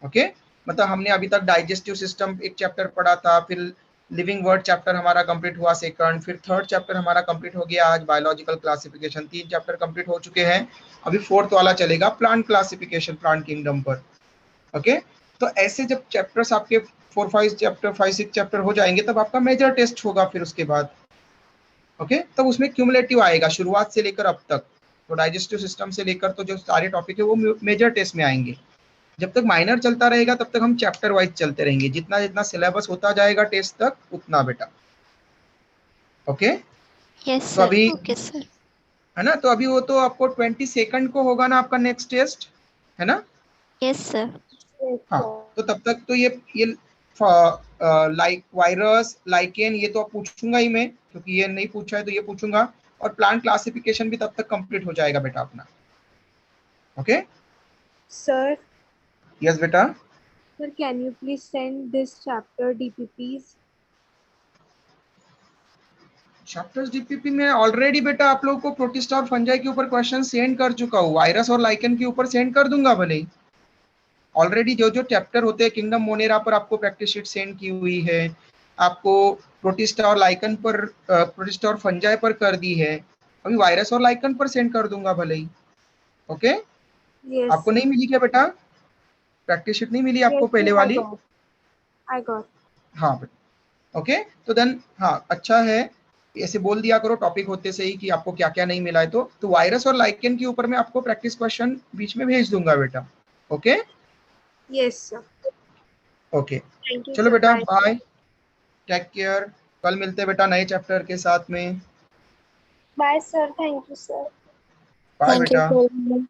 ओके, मतलब हमने अभी तक डाइजेस्टिव सिस्टम एक चैप्टर पढ़ा था, फिर लिविंग वर्ड चैप्टर हमारा कंप्लीट हुआ सेकंड, फिर थर्ड चैप्टर हमारा कंप्लीट हो गया आज, बायोलॉजिकल क्लासिफिकेशन। 3 चैप्टर कंप्लीट हो चुके हैं, अभी 4th वाला चलेगा, प्लांट क्लासिफिकेशन, प्लांट किंगडम पर। ओके, तो ऐसे जब चैप्टर्स आपके 4-5 चैप्टर, 5-6 चैप्टर हो जाएंगे, तब आपका मेजर टेस्ट होगा फिर उसके बाद। ओके, तब उसमें क्यूमुलेटिव आएगा शुरुआत से लेकर अब तक, तो डाइजेस्टिव सिस्टम से लेकर तो जो सारे टॉपिक है वो मेजर टेस्ट में आएंगे। जब तक माइनर चलता रहेगा तब तक हम चैप्टर वाइज चलते रहेंगे, जितना जितना सिलेबस होता जाएगा टेस्ट तक उतना बेटा। ओके, यस तो सर, अभी ओके सर। है ना, तो अभी वो तो आपको 22 को होगा ना आपका नेक्स्ट टेस्ट, है ना? Yes sir. हाँ, तो तब तक तो ये लाइक वायरस, लाइकेन, ये तो आप पूछूंगा ही मैं, क्योंकि ये नहीं पूछा है तो ये पूछूंगा, और प्लांट क्लासिफिकेशन भी तब तक कंप्लीट हो जाएगा बेटा अपना। ओके, सर, यस बेटा। sir, can you please send this chapter DPPs? Chapters DPP में ऑलरेडी बेटा आप लोगों को प्रोटिस्टा और फंजाई के ऊपर क्वेश्चन सेंड कर चुका हूँ, वायरस और लाइकेन के ऊपर सेंड कर दूंगा भले ही। ऑलरेडी जो जो चैप्टर होते हैं, किंगडम मोनेरा पर आपको प्रैक्टिस शीट सेंड की हुई है, आपको प्रोटिस्टा और लाइकन पर, प्रोटिस्टा और फंजाई पर कर दी है, अभी वायरस और लाइकन पर सेंड कर दूंगा भले ही। Okay, Yes. आपको नहीं मिली क्या बेटा? प्रैक्टिस शीट नहीं मिली आपको Yes, पहले yes, वाली? I got. हाँ बेटा। ओके, तो देन हाँ, अच्छा है, ऐसे बोल दिया करो टॉपिक होते से ही कि आपको क्या क्या नहीं मिला है। तो वायरस और लाइकेन के ऊपर मैं आपको प्रैक्टिस क्वेश्चन बीच में भेज दूंगा बेटा। Okay, Yes, sir. Okay, Thank you, चलो sir. बेटा, Bye. Bye, take care. कल मिलते हैं बेटा नए चैप्टर के साथ में। Bye, sir. Thank you, sir. Bye thank you बेटा। सर।